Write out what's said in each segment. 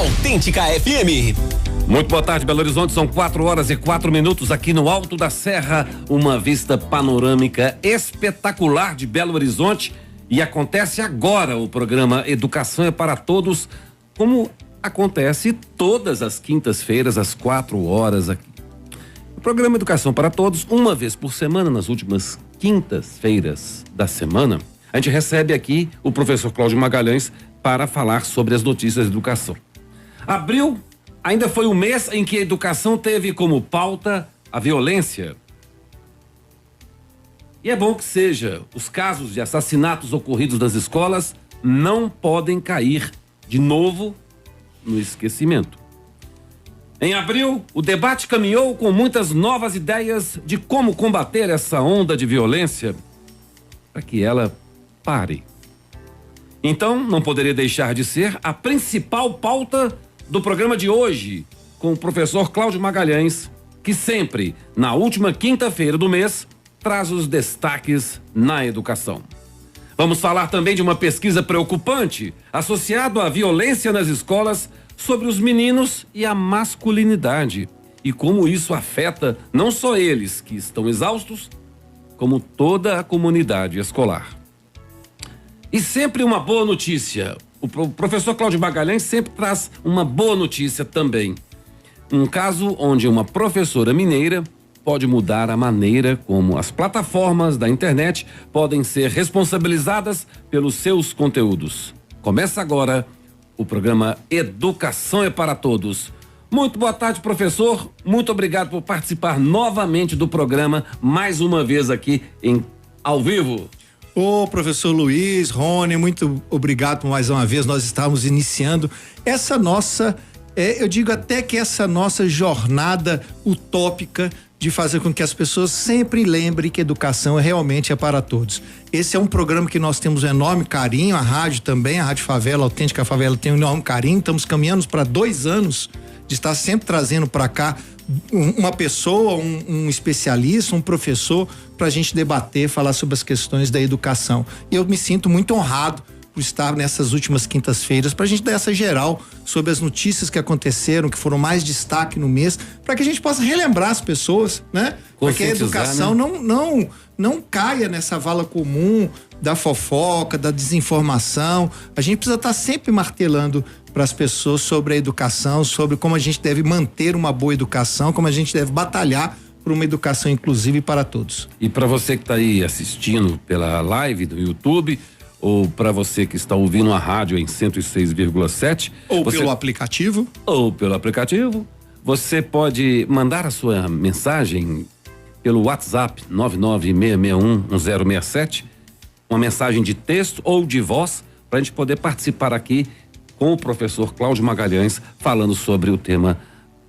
Autêntica FM. Muito boa tarde, Belo Horizonte. São 4h04 aqui no Alto da Serra. Uma vista panorâmica espetacular de Belo Horizonte. E acontece agora o programa Educação é para Todos, como acontece todas as quintas-feiras, às 4h aqui. O programa Educação para Todos, uma vez por semana, nas últimas quintas-feiras da semana, a gente recebe aqui o professor Cláudio Magalhães para falar sobre as notícias de educação. Abril ainda foi o mês em que a educação teve como pauta a violência. E é bom que seja. Os casos de assassinatos ocorridos nas escolas não podem cair de novo no esquecimento. Em abril, o debate caminhou com muitas novas ideias de como combater essa onda de violência para que ela pare. Então, não poderia deixar de ser a principal pauta do programa de hoje, com o professor Cláudio Magalhães, que sempre, na última quinta-feira do mês, traz os destaques na educação. Vamos falar também de uma pesquisa preocupante associada à violência nas escolas sobre os meninos e a masculinidade e como isso afeta não só eles que estão exaustos, como toda a comunidade escolar. E sempre uma boa notícia. O professor Cláudio Magalhães sempre traz uma boa notícia também. Um caso onde uma professora mineira pode mudar a maneira como as plataformas da internet podem ser responsabilizadas pelos seus conteúdos. Começa agora o programa Educação é para Todos. Muito boa tarde, professor. Muito obrigado por participar novamente do programa, mais uma vez aqui ao vivo. Ô, professor Luiz, Rony, muito obrigado por mais uma vez. Nós estamos iniciando essa nossa, eu digo até que essa nossa jornada utópica de fazer com que as pessoas sempre lembrem que educação realmente é para todos. Esse é um programa que nós temos um enorme carinho, a rádio também, a Rádio Favela, a Autêntica Favela tem um enorme carinho, estamos caminhando para 2 anos de estar sempre trazendo para cá uma pessoa, um especialista, um professor, para a gente debater, falar sobre as questões da educação. E eu me sinto muito honrado por estar nessas últimas quintas-feiras, para a gente dar essa geral sobre as notícias que aconteceram, que foram mais destaque no mês, para que a gente possa relembrar as pessoas, né? Porque a educação, né, não caia nessa vala comum da fofoca, da desinformação. A gente precisa estar sempre martelando para as pessoas sobre a educação, sobre como a gente deve manter uma boa educação, como a gente deve batalhar por uma educação inclusiva para todos. E para você que está aí assistindo pela live do YouTube, ou para você que está ouvindo a rádio em 106,7, ou pelo aplicativo, você pode mandar a sua mensagem pelo WhatsApp 996611067, uma mensagem de texto ou de voz, para a gente poder participar aqui com o professor Cláudio Magalhães, falando sobre o tema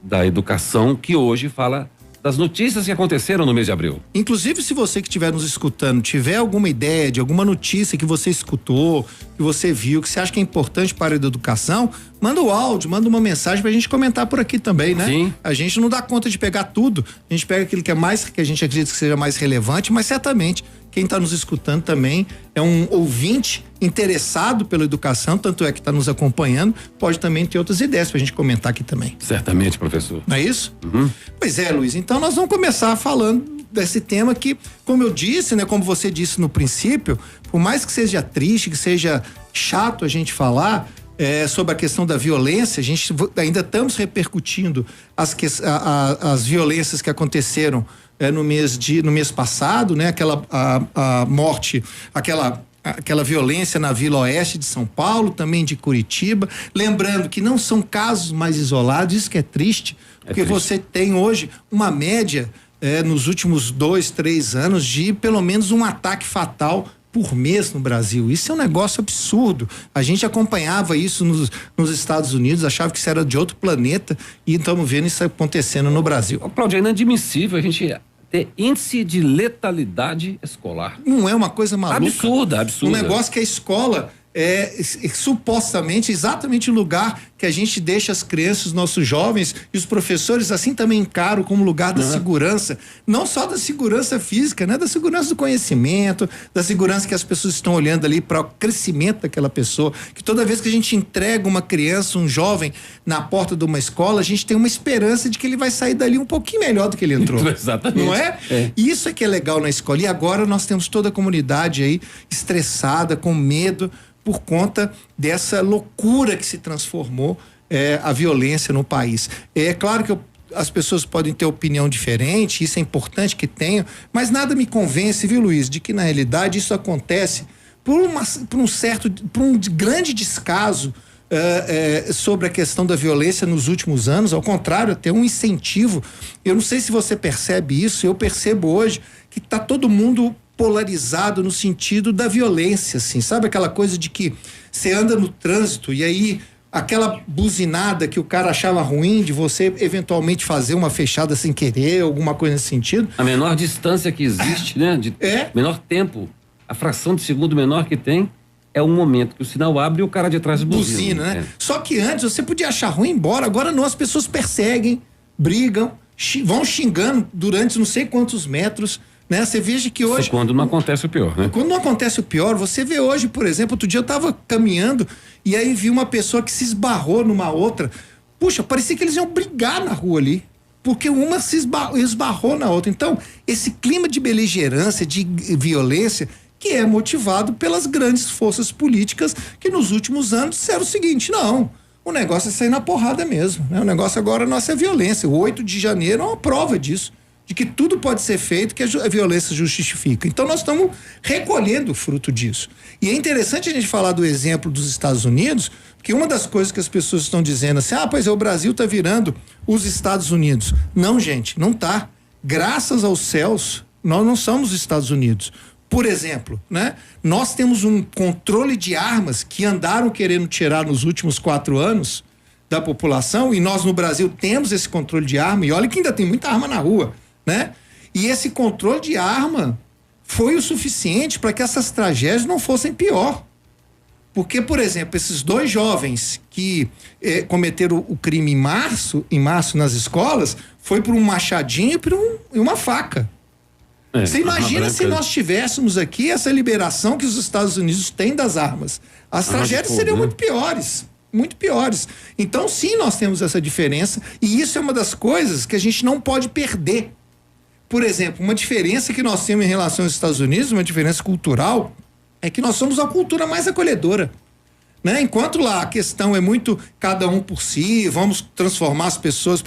da educação, que hoje fala das notícias que aconteceram no mês de abril. Inclusive, se você que estiver nos escutando tiver alguma ideia de alguma notícia que você escutou, que você viu, que você acha que é importante para a educação, manda o áudio, manda uma mensagem pra gente comentar por aqui também, né? Sim. A gente não dá conta de pegar tudo, a gente pega aquilo que é mais, que a gente acredita que seja mais relevante, mas certamente quem está nos escutando também é um ouvinte interessado pela educação, tanto é que está nos acompanhando, pode também ter outras ideias pra gente comentar aqui também. Certamente, professor. Não é isso? Uhum. Pois é, Luiz, então nós vamos começar falando desse tema que, como eu disse, né, como você disse no princípio, por mais que seja triste, que seja chato a gente falar sobre a questão da violência, a gente ainda estamos repercutindo as violências que aconteceram no mês passado, né? A morte, aquela violência na Vila Oeste de São Paulo, também de Curitiba, lembrando que não são casos mais isolados, isso que é triste, porque você tem hoje uma média nos últimos 2-3 anos de pelo menos um ataque fatal por mês no Brasil. Isso é um negócio absurdo. A gente acompanhava isso nos Estados Unidos, achava que isso era de outro planeta e estamos vendo isso acontecendo no Brasil. Cláudio, é inadmissível a gente ter índice de letalidade escolar. Não é uma coisa maluca? Absurda. Um negócio que a escola supostamente exatamente o lugar que a gente deixa as crianças, os nossos jovens e os professores assim também encaram como lugar da segurança, não só da segurança física, né? Da segurança do conhecimento, da segurança que as pessoas estão olhando ali para o crescimento daquela pessoa, que toda vez que a gente entrega uma criança, um jovem na porta de uma escola, a gente tem uma esperança de que ele vai sair dali um pouquinho melhor do que ele entrou. Exatamente. Não é? Isso é que é legal na escola. E agora nós temos toda a comunidade aí estressada, com medo, por conta dessa loucura que se transformou a violência no país. É claro que as pessoas podem ter opinião diferente, isso é importante que tenham, mas nada me convence, viu, Luiz, de que na realidade isso acontece por um grande descaso sobre a questão da violência nos últimos anos. Ao contrário, até um incentivo. Eu não sei se você percebe isso, eu percebo hoje que está todo mundo polarizado no sentido da violência, assim, sabe aquela coisa de que você anda no trânsito e aí aquela buzinada que o cara achava ruim de você eventualmente fazer uma fechada sem querer, alguma coisa nesse sentido. A menor distância que existe, né? Menor tempo, a fração de segundo menor que tem é o momento que o sinal abre e o cara de trás buzina, né? Só que antes você podia achar ruim e ir embora, agora não, as pessoas perseguem, brigam, vão xingando durante não sei quantos metros, né? Você veja que hoje... Isso quando não acontece o pior, né? Quando não acontece o pior, você vê hoje, por exemplo, outro dia eu tava caminhando e aí vi uma pessoa que se esbarrou numa outra. Puxa, parecia que eles iam brigar na rua ali, porque uma se esbarrou na outra. Então, esse clima de beligerância, de violência, que é motivado pelas grandes forças políticas que nos últimos anos disseram o seguinte: não, o negócio é sair na porrada mesmo, né? O negócio agora nossa é violência. O 8 de janeiro é uma prova disso, de que tudo pode ser feito, que a violência justifica. Então nós estamos recolhendo o fruto disso. E é interessante a gente falar do exemplo dos Estados Unidos, porque uma das coisas que as pessoas estão dizendo assim, pois o Brasil está virando os Estados Unidos. Não, gente, não tá. Graças aos céus, nós não somos os Estados Unidos. Por exemplo, né? Nós temos um controle de armas que andaram querendo tirar nos últimos 4 anos da população, e nós no Brasil temos esse controle de arma, e olha que ainda tem muita arma na rua, né? E esse controle de arma foi o suficiente para que essas tragédias não fossem pior. Porque, por exemplo, esses 2 jovens que cometeram o crime em março nas escolas, foi por um machadinho e por uma faca. Você imagina se nós tivéssemos aqui essa liberação que os Estados Unidos têm das armas. As tragédias seriam muito piores. Muito piores. Então, sim, nós temos essa diferença, e isso é uma das coisas que a gente não pode perder. Por exemplo, uma diferença que nós temos em relação aos Estados Unidos, uma diferença cultural, é que nós somos a cultura mais acolhedora, né? Enquanto lá a questão é muito cada um por si, vamos transformar as pessoas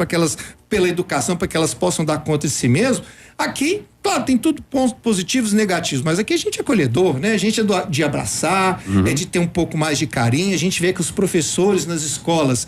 pela educação, para que elas possam dar conta de si mesmo. Aqui, claro, tem tudo pontos positivos e negativos, mas aqui a gente é acolhedor, né? A gente é de abraçar, é de ter um pouco mais de carinho. A gente vê que os professores nas escolas,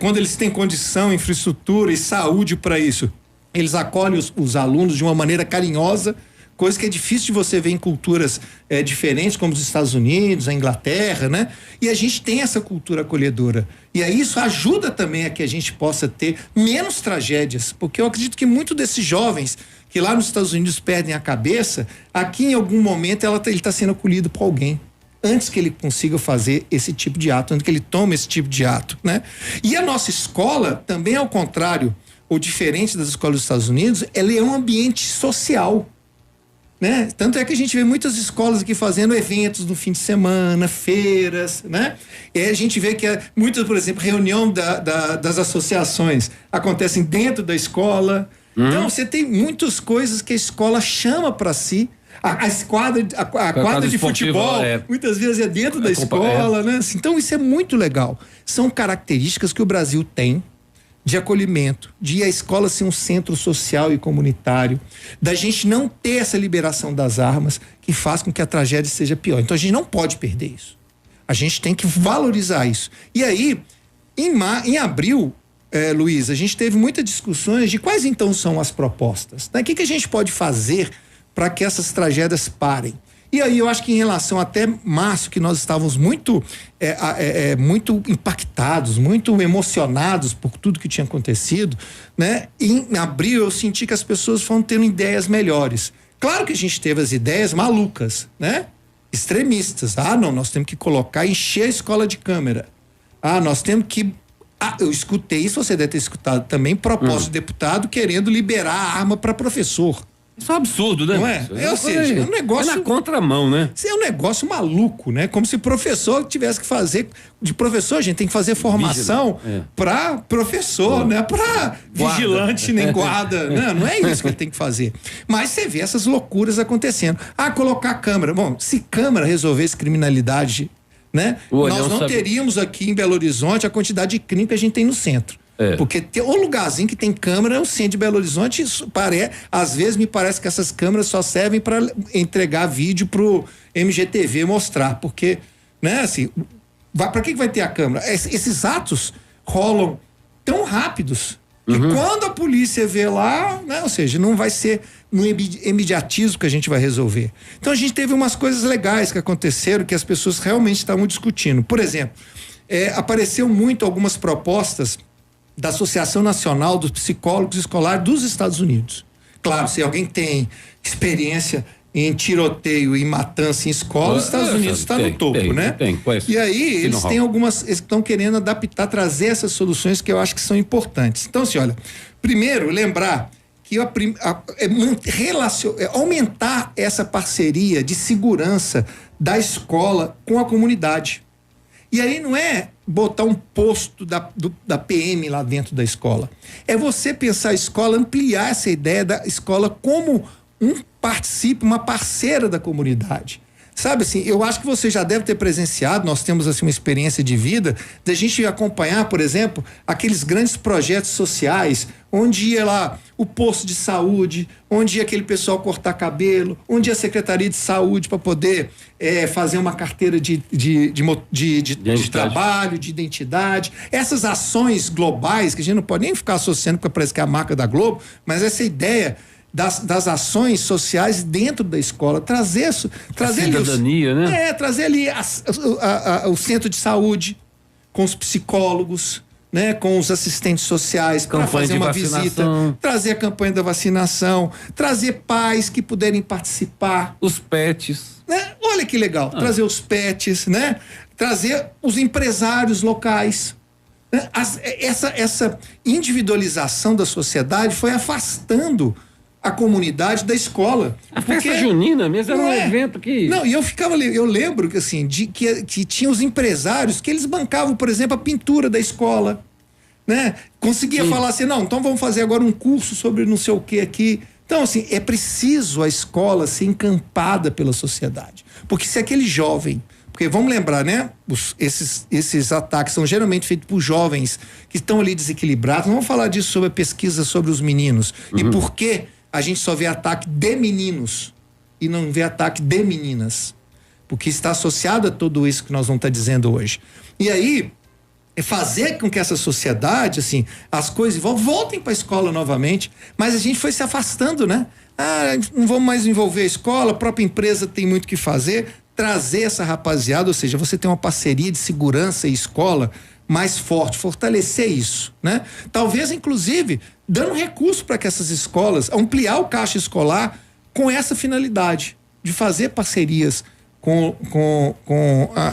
quando eles têm condição, infraestrutura e saúde para isso, eles acolhem os alunos de uma maneira carinhosa, coisa que é difícil de você ver em culturas diferentes, como os Estados Unidos, a Inglaterra, né? E a gente tem essa cultura acolhedora. E aí isso ajuda também a que a gente possa ter menos tragédias, porque eu acredito que muitos desses jovens que lá nos Estados Unidos perdem a cabeça, aqui em algum momento ele está sendo acolhido por alguém, antes que ele consiga fazer esse tipo de ato, antes que ele tome esse tipo de ato, né? E a nossa escola, também ao contrário, ou diferente das escolas dos Estados Unidos, ela é um ambiente social, né? Tanto é que a gente vê muitas escolas aqui fazendo eventos no fim de semana, feiras, né? E aí a gente vê que muitas, por exemplo, reunião das associações acontecem dentro da escola. Então você tem muitas coisas que a escola chama para si. A quadra de futebol muitas vezes é dentro da escola, né? Então isso é muito legal. São características que o Brasil tem de acolhimento, de a escola ser um centro social e comunitário, da gente não ter essa liberação das armas que faz com que a tragédia seja pior. Então a gente não pode perder isso. A gente tem que valorizar isso. E aí, em abril, Luiz, a gente teve muitas discussões de quais então são as propostas, né? O que a gente pode fazer para que essas tragédias parem? E aí eu acho que em relação até março, que nós estávamos muito impactados, muito emocionados por tudo que tinha acontecido, né? Em abril eu senti que as pessoas foram tendo ideias melhores. Claro que a gente teve as ideias malucas, né? Extremistas. Não, nós temos que encher a escola de câmera. Nós temos que Eu escutei isso, você deve ter escutado também, proposta de deputado querendo liberar a arma para professor. Isso é um absurdo, né? Não é? Ou seja, é um negócio... É na contramão, né? Isso é um negócio maluco, né? Como se professor tivesse que fazer... De professor, a gente tem que fazer formação para professor, né? Para vigilante, nem guarda. Não é isso que ele tem que fazer. Mas você vê essas loucuras acontecendo. Colocar câmera. Bom, se câmera resolvesse criminalidade, né? Nós não teríamos aqui em Belo Horizonte a quantidade de crime que a gente tem no centro. Porque o lugarzinho que tem câmera é o centro de Belo Horizonte. Às vezes me parece que essas câmeras só servem para entregar vídeo pro MGTV mostrar, porque, né, assim, para que vai ter a câmera? Esses atos rolam tão rápidos que quando a polícia vê lá, né, ou seja, não vai ser no imediatismo que a gente vai resolver. Então a gente teve umas coisas legais que aconteceram que as pessoas realmente estavam discutindo. Por exemplo, apareceu muito algumas propostas da Associação Nacional dos Psicólogos Escolares dos Estados Unidos. Claro, se alguém tem experiência em tiroteio e matança em escola, os Estados Unidos está no topo, né? E aí eles têm eles estão querendo adaptar, trazer essas soluções que eu acho que são importantes. Então, assim, olha, primeiro lembrar que aumentar essa parceria de segurança da escola com a comunidade. E aí não é botar um posto da PM lá dentro da escola. É você pensar a escola, ampliar essa ideia da escola como uma parceira da comunidade. Sabe assim, eu acho que você já deve ter presenciado, nós temos assim uma experiência de vida, da gente acompanhar, por exemplo, aqueles grandes projetos sociais, onde ia lá o posto de saúde, onde ia aquele pessoal cortar cabelo, onde ia a Secretaria de Saúde para poder fazer uma carteira de trabalho, de identidade. Essas ações globais, que a gente não pode nem ficar associando, porque parece que é a marca da Globo, mas essa ideia das ações sociais dentro da escola, trazer cidadania, né? Trazer ali o centro de saúde com os psicólogos, né, com os assistentes sociais para fazer uma visita, trazer a campanha da vacinação, trazer pais que puderem participar, os pets, né? Olha que legal, trazer os pets, né? Trazer os empresários locais. Essa individualização da sociedade foi afastando a comunidade da escola. A festa junina mesmo era um evento que... Não, e eu lembro que assim, que tinha os empresários que eles bancavam, por exemplo, a pintura da escola, né? Conseguia falar assim, não, então vamos fazer agora um curso sobre não sei o que aqui. Então, assim, é preciso a escola ser encampada pela sociedade. Porque se aquele jovem... Porque vamos lembrar, né? Esses ataques são geralmente feitos por jovens que estão ali desequilibrados. Não vamos falar disso sobre a pesquisa sobre os meninos. E por que a gente só vê ataque de meninos e não vê ataque de meninas? Porque está associado a tudo isso que nós vamos estar dizendo hoje. E aí, é fazer com que essa sociedade, assim, as coisas voltem para a escola novamente, mas a gente foi se afastando, né? Não vamos mais envolver a escola, a própria empresa tem muito o que fazer, trazer essa rapaziada, ou seja, você tem uma parceria de segurança e escola mais forte, fortalecer isso, né? Talvez, inclusive, dando recurso para que essas escolas, ampliar o caixa escolar com essa finalidade, de fazer parcerias com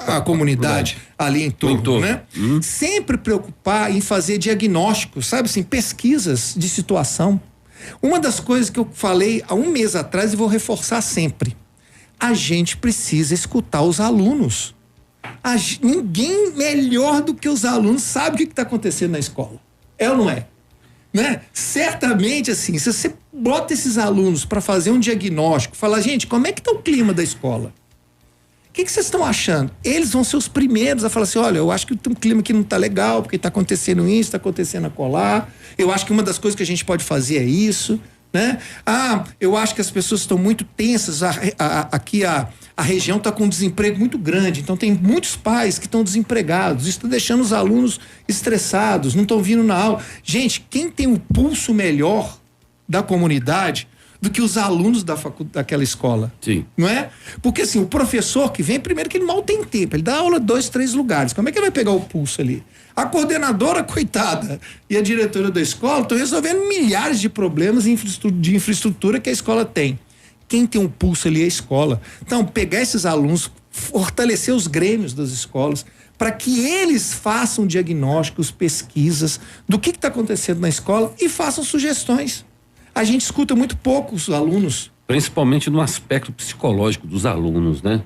a comunidade ali em torno, né? Sempre preocupar em fazer diagnósticos, sabe assim, pesquisas de situação. Uma das coisas que eu falei há um mês atrás e vou reforçar sempre, a gente precisa escutar os alunos. Ninguém melhor do que os alunos sabe o que está acontecendo na escola. É ou não é? Né? Certamente, assim, se você bota esses alunos para fazer um diagnóstico, falar, gente, como é que está o clima da escola? O que vocês estão achando? Eles vão ser os primeiros a falar assim, olha, eu acho que o clima aqui não está legal, porque está acontecendo isso, está acontecendo acolá. Eu acho que uma das coisas que a gente pode fazer é isso, né? Eu acho que as pessoas estão muito tensas, aqui a região está com um desemprego muito grande, então tem muitos pais que estão desempregados, isso está deixando os alunos estressados, não estão vindo na aula. Gente, quem tem o pulso melhor da comunidade do que os alunos daquela escola? Sim. Não é? Porque assim, o professor que vem, primeiro que ele mal tem tempo, ele dá aula 2, 3 lugares, como é que ele vai pegar o pulso ali? A coordenadora, coitada, e a diretora da escola estão resolvendo milhares de problemas de infraestrutura que a escola tem. Quem tem um pulso ali é a escola. Então, pegar esses alunos, fortalecer os grêmios das escolas, para que eles façam diagnósticos, pesquisas do que está acontecendo na escola e façam sugestões. A gente escuta muito pouco os alunos. Principalmente no aspecto psicológico dos alunos, né?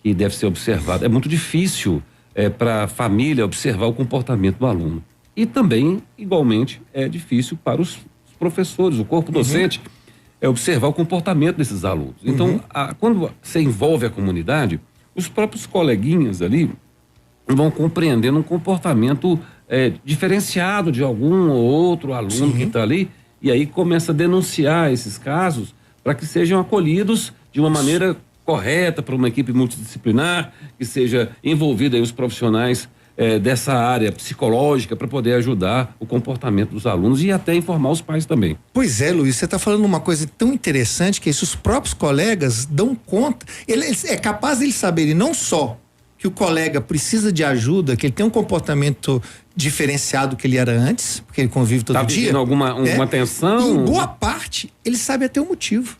Que deve ser observado. É muito difícil para a família observar o comportamento do aluno. E também, igualmente, é difícil para os professores, o corpo docente, observar o comportamento desses alunos. Então, quando você envolve a comunidade, os próprios coleguinhas ali vão compreendendo um comportamento diferenciado de algum ou outro aluno que está ali, e aí começa a denunciar esses casos para que sejam acolhidos de uma maneira correta para uma equipe multidisciplinar, que seja envolvida aí os profissionais dessa área psicológica para poder ajudar o comportamento dos alunos e até informar os pais também. Pois é, Luiz, você está falando uma coisa tão interessante que os próprios colegas dão conta, é capaz de eles saberem não só que o colega precisa de ajuda, que ele tem um comportamento diferenciado do que ele era antes, porque ele convive todo dia. Tá alguma atenção? Em boa parte, ele sabe até o motivo.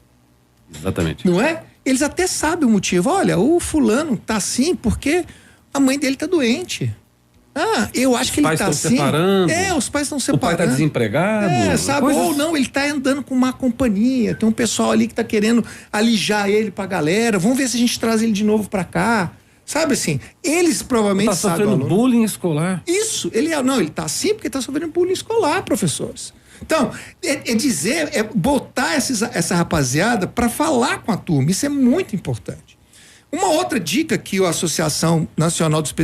Exatamente. Não é? Eles até sabem o motivo. Olha, o fulano tá assim porque a mãe dele tá doente. Ah, eu acho que ele tá assim. Separando. Os pais estão separando. O pai tá desempregado. Sabe? Ou não, ele tá andando com má companhia. Tem um pessoal ali que tá querendo alijar ele pra galera. Vamos ver se a gente traz ele de novo pra cá. Sabe assim, eles provavelmente tá sofrendo bullying escolar. Isso, ele tá assim porque tá sofrendo bullying escolar, professores. Então, botar essa rapaziada para falar com a turma, isso é muito importante. Uma outra dica que a Associação Nacional dos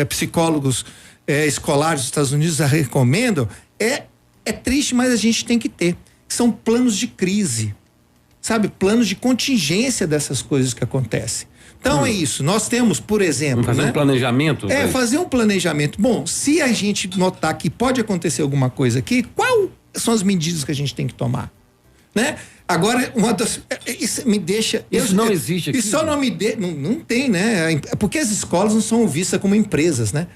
Psicólogos Escolares dos Estados Unidos recomendam é triste, mas a gente tem que ter, que são planos de crise, sabe? Planos de contingência dessas coisas que acontecem. Então é isso, nós temos, por exemplo... Vamos fazer um planejamento? Fazer um planejamento. Bom, se a gente notar que pode acontecer alguma coisa aqui, quais são as medidas que a gente tem que tomar? Né? Agora, isso me deixa... Isso não existe aqui. Isso só não me deixa... Não tem, né? Porque as escolas não são vistas como empresas, né?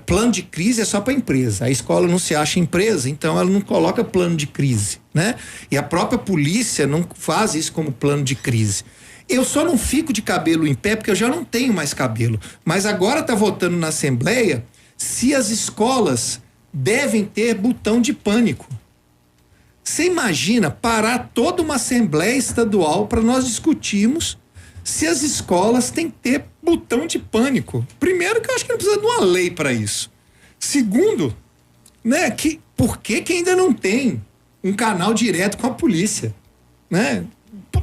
Plano de crise é só para empresa. A escola não se acha empresa, então ela não coloca plano de crise, né? E a própria polícia não faz isso como plano de crise. Eu só não fico de cabelo em pé porque eu já não tenho mais cabelo. Mas agora tá votando na Assembleia se as escolas devem ter botão de pânico. Você imagina parar toda uma Assembleia Estadual para nós discutirmos se as escolas têm que ter botão de pânico. Primeiro, que eu acho que não precisa de uma lei para isso. Segundo, né, por que ainda não tem um canal direto com a polícia, né?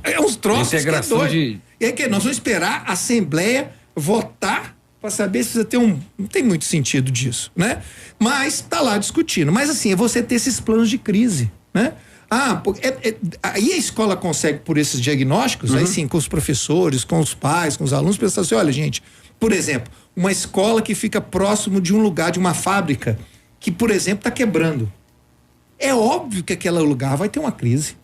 É uns troços integração E aí que nós vamos esperar a Assembleia votar para saber se precisa ter não tem muito sentido disso, né? Mas tá lá discutindo. Mas assim, é você ter esses planos de crise, né? Aí a escola consegue, por esses diagnósticos, aí sim, com os professores, com os pais, com os alunos, pensar assim, olha, gente, por exemplo, uma escola que fica próximo de um lugar, de uma fábrica, que, por exemplo, tá quebrando. É óbvio que aquele lugar vai ter uma crise.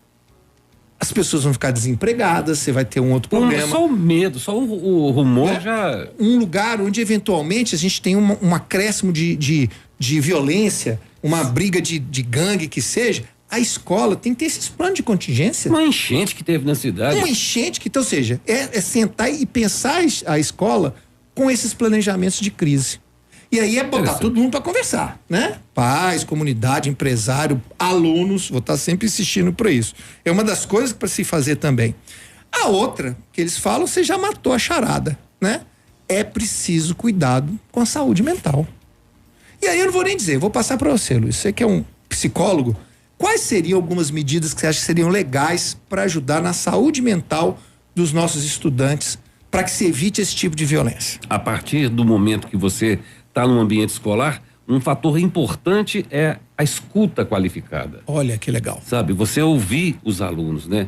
As pessoas vão ficar desempregadas, você vai ter um outro problema. Só o medo, só o rumor já... Um lugar onde, eventualmente, a gente tem um acréscimo de violência, uma briga de gangue que seja, a escola tem que ter esses planos de contingência. Uma enchente que teve na cidade. Uma enchente que, então, ou seja, é sentar e pensar a escola com esses planejamentos de crise. E aí é botar todo mundo para conversar, né? Pais, comunidade, empresário, alunos, vou estar sempre insistindo por isso. É uma das coisas para se fazer também. A outra que eles falam, você já matou a charada, né? É preciso cuidado com a saúde mental. E aí eu não vou nem dizer, vou passar para você, Luiz, você que é um psicólogo, quais seriam algumas medidas que você acha que seriam legais para ajudar na saúde mental dos nossos estudantes, para que se evite esse tipo de violência? A partir do momento que você está num ambiente escolar, um fator importante é a escuta qualificada. Olha que legal. Sabe, você ouvir os alunos, né?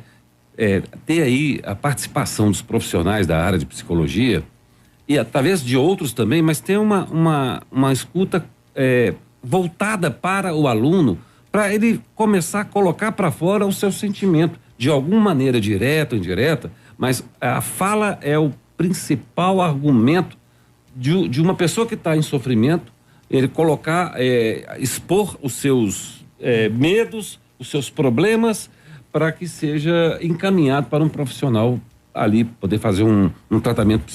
Ter aí a participação dos profissionais da área de psicologia e talvez de outros também, mas ter uma escuta voltada para o aluno, para ele começar a colocar para fora o seu sentimento, de alguma maneira, direta ou indireta, mas a fala é o principal argumento de uma pessoa que está em sofrimento, ele expor os seus medos, os seus problemas, para que seja encaminhado para um profissional ali poder fazer um tratamento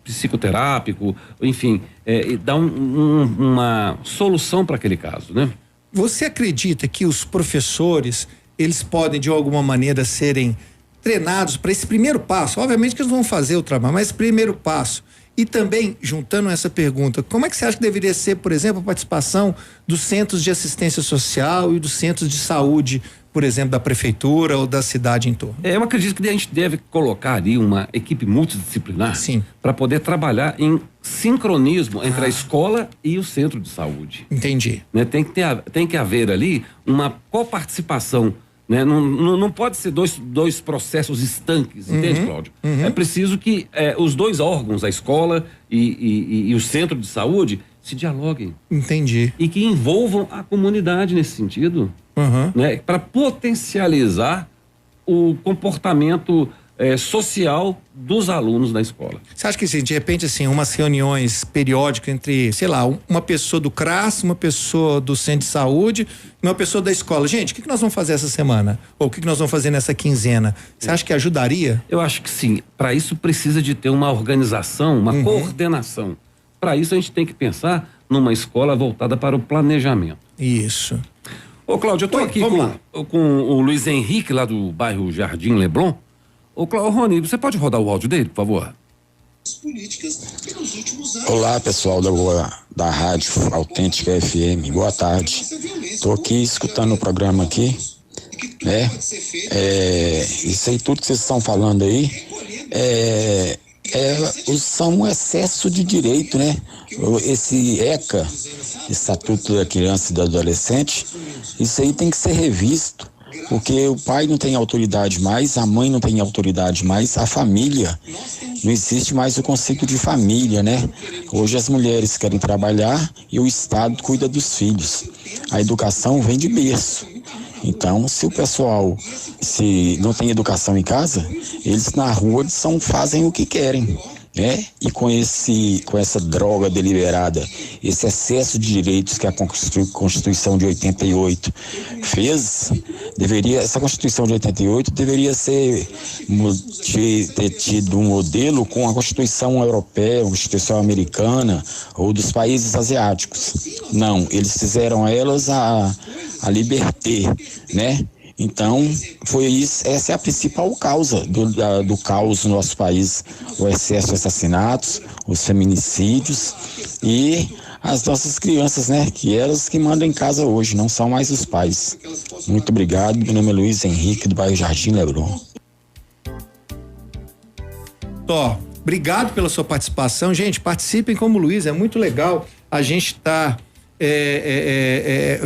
psicoterápico, enfim, e dar uma solução para aquele caso, né? Você acredita que os professores, eles podem de alguma maneira serem treinados para esse primeiro passo? Obviamente que eles vão fazer o trabalho, mas esse primeiro passo. E também, juntando essa pergunta, como é que você acha que deveria ser, por exemplo, a participação dos centros de assistência social e dos centros de saúde, por exemplo, da prefeitura ou da cidade em torno? Eu acredito que a gente deve colocar ali uma equipe multidisciplinar para poder trabalhar em sincronismo entre a escola e o centro de saúde. Entendi. Né? Tem que haver ali uma coparticipação, né? Não pode ser dois processos estanques, entende, Cláudio? É preciso que os dois órgãos, a escola e o centro de saúde, se dialoguem. Entendi. E que envolvam a comunidade nesse sentido, né? Para potencializar o comportamento social dos alunos da escola. Você acha que, assim, de repente, assim, umas reuniões periódicas entre, sei lá, uma pessoa do CRAS, uma pessoa do centro de saúde e uma pessoa da escola. Gente, o que nós vamos fazer essa semana? Ou o que nós vamos fazer nessa quinzena? Você acha que ajudaria? Eu acho que sim. Para isso precisa de ter uma organização, uma coordenação. Para isso a gente tem que pensar numa escola voltada para o planejamento. Isso. Ô, Cláudio, eu tô aqui com o Luiz Henrique, lá do bairro Jardim Leblon. Ô, Rony, você pode rodar o áudio dele, por favor? Olá, pessoal da Rádio Autêntica FM, boa tarde. Tô aqui escutando o programa aqui, né? Isso aí, tudo que vocês estão falando aí, são um excesso de direito, né? Esse ECA, Estatuto da Criança e do Adolescente, isso aí tem que ser revisto, porque o pai não tem autoridade mais, a mãe não tem autoridade mais, a família, não existe mais o conceito de família, né? Hoje as mulheres querem trabalhar e o Estado cuida dos filhos. A educação vem de berço. Então, se o pessoal não tem educação em casa, eles na rua fazem o que querem, né? E com essa droga deliberada, esse excesso de direitos que a Constituição de 88 fez, essa Constituição de 88 deveria ter tido um modelo com a Constituição europeia, a Constituição americana ou dos países asiáticos. Não, eles fizeram elas a liberté, né? Então, essa é a principal causa do caos no nosso país, o excesso de assassinatos, os feminicídios e as nossas crianças, né? Que elas que mandam em casa hoje, não são mais os pais. Muito obrigado, meu nome é Luiz Henrique, do bairro Jardim Leblon. Obrigado pela sua participação. Gente, participem como o Luiz, é muito legal a gente tá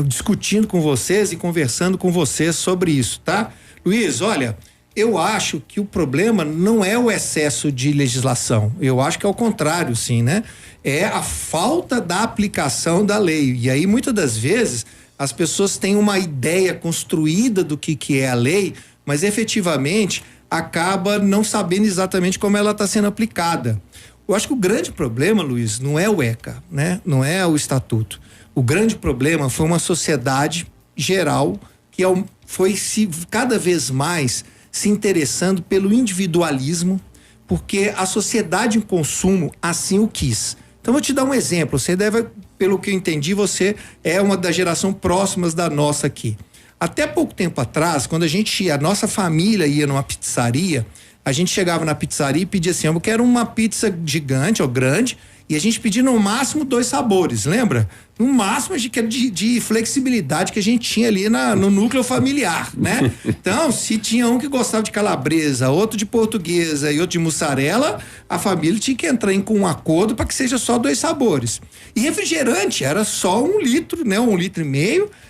discutindo com vocês e conversando com vocês sobre isso, tá? Luiz, olha, eu acho que o problema não é o excesso de legislação, eu acho que é o contrário, sim, né? É a falta da aplicação da lei, e aí muitas das vezes as pessoas têm uma ideia construída do que é a lei, mas efetivamente acaba não sabendo exatamente como ela está sendo aplicada. Eu acho que o grande problema, Luiz, não é o ECA, né? Não é o estatuto. O grande problema foi uma sociedade geral que foi cada vez mais se interessando pelo individualismo, porque a sociedade em consumo assim o quis. Então vou te dar um exemplo, você deve, pelo que eu entendi, você é uma da geração próximas da nossa aqui. Até pouco tempo atrás, quando a nossa família ia numa pizzaria, a gente chegava na pizzaria e pedia assim, eu quero uma pizza gigante ou grande, e a gente pedia no máximo 2 sabores, lembra? No máximo de flexibilidade que a gente tinha ali no núcleo familiar, né? Então, se tinha um que gostava de calabresa, outro de portuguesa e outro de mussarela, a família tinha que entrar com um acordo para que seja só 2 sabores. E refrigerante era só 1 litro, né? 1,5 litros.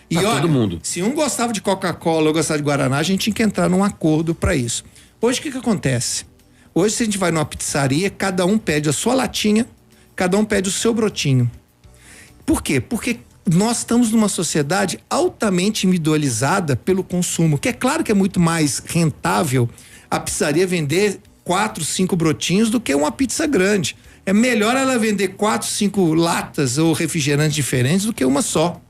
E olha, todo mundo. Se um gostava de Coca-Cola ou gostava de Guaraná, a gente tinha que entrar num acordo para isso. Hoje o que acontece? Hoje, se a gente vai numa pizzaria, cada um pede a sua latinha, cada um pede o seu brotinho. Por quê? Porque nós estamos numa sociedade altamente individualizada pelo consumo, que é claro que é muito mais rentável a pizzaria vender 4, 5 brotinhos do que uma pizza grande. É melhor ela vender 4, 5 latas ou refrigerantes diferentes do que uma só.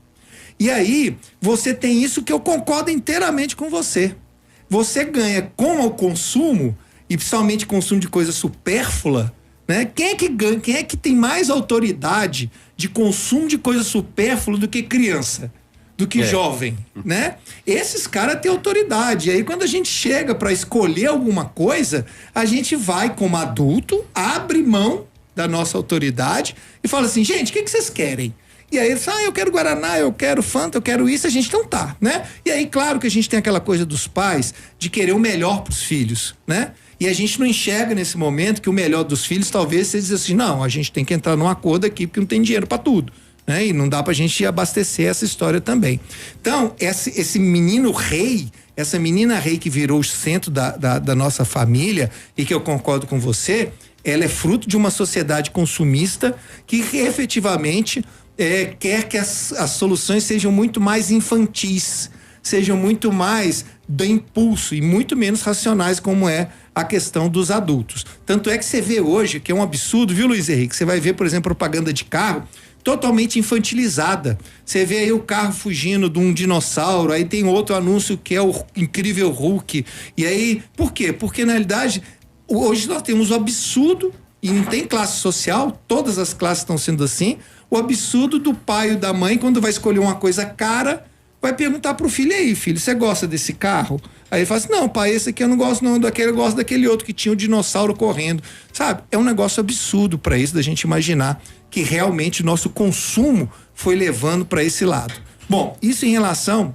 E aí, você tem isso que eu concordo inteiramente com você. Você ganha com o consumo, e principalmente consumo de coisa supérflua, né? Quem é que ganha? Quem é que tem mais autoridade de consumo de coisa supérflua do que criança? Do que jovem, né? Esses caras têm autoridade. E aí, quando a gente chega para escolher alguma coisa, a gente vai, como adulto, abre mão da nossa autoridade e fala assim, gente, o que vocês querem? E aí eles falam, eu quero Guaraná, eu quero Fanta, eu quero isso, a gente não tá, né? E aí, claro que a gente tem aquela coisa dos pais de querer o melhor pros filhos, né? E a gente não enxerga nesse momento que o melhor dos filhos talvez seja assim, não, a gente tem que entrar num acordo aqui porque não tem dinheiro para tudo. Né? E não dá pra gente abastecer essa história também. Então, esse menino rei, essa menina rei que virou o centro da nossa família, e que eu concordo com você, ela é fruto de uma sociedade consumista que efetivamente quer que as soluções sejam muito mais infantis, sejam muito mais do impulso e muito menos racionais, como é a questão dos adultos. Tanto é que você vê hoje, que é um absurdo, viu, Luiz Henrique? Você vai ver, por exemplo, propaganda de carro totalmente infantilizada. Você vê aí o carro fugindo de um dinossauro, aí tem outro anúncio que é o incrível Hulk. E aí, por quê? Porque na realidade, hoje nós temos o absurdo, e não tem classe social, todas as classes estão sendo assim, o absurdo do pai ou da mãe, quando vai escolher uma coisa cara, vai perguntar pro filho, e aí, filho, você gosta desse carro? Aí ele fala assim, não, pai, esse aqui eu não gosto não, daquele eu gosto daquele outro que tinha o dinossauro correndo, sabe? É um negócio absurdo para isso, da gente imaginar que realmente o nosso consumo foi levando para esse lado. Bom, isso em relação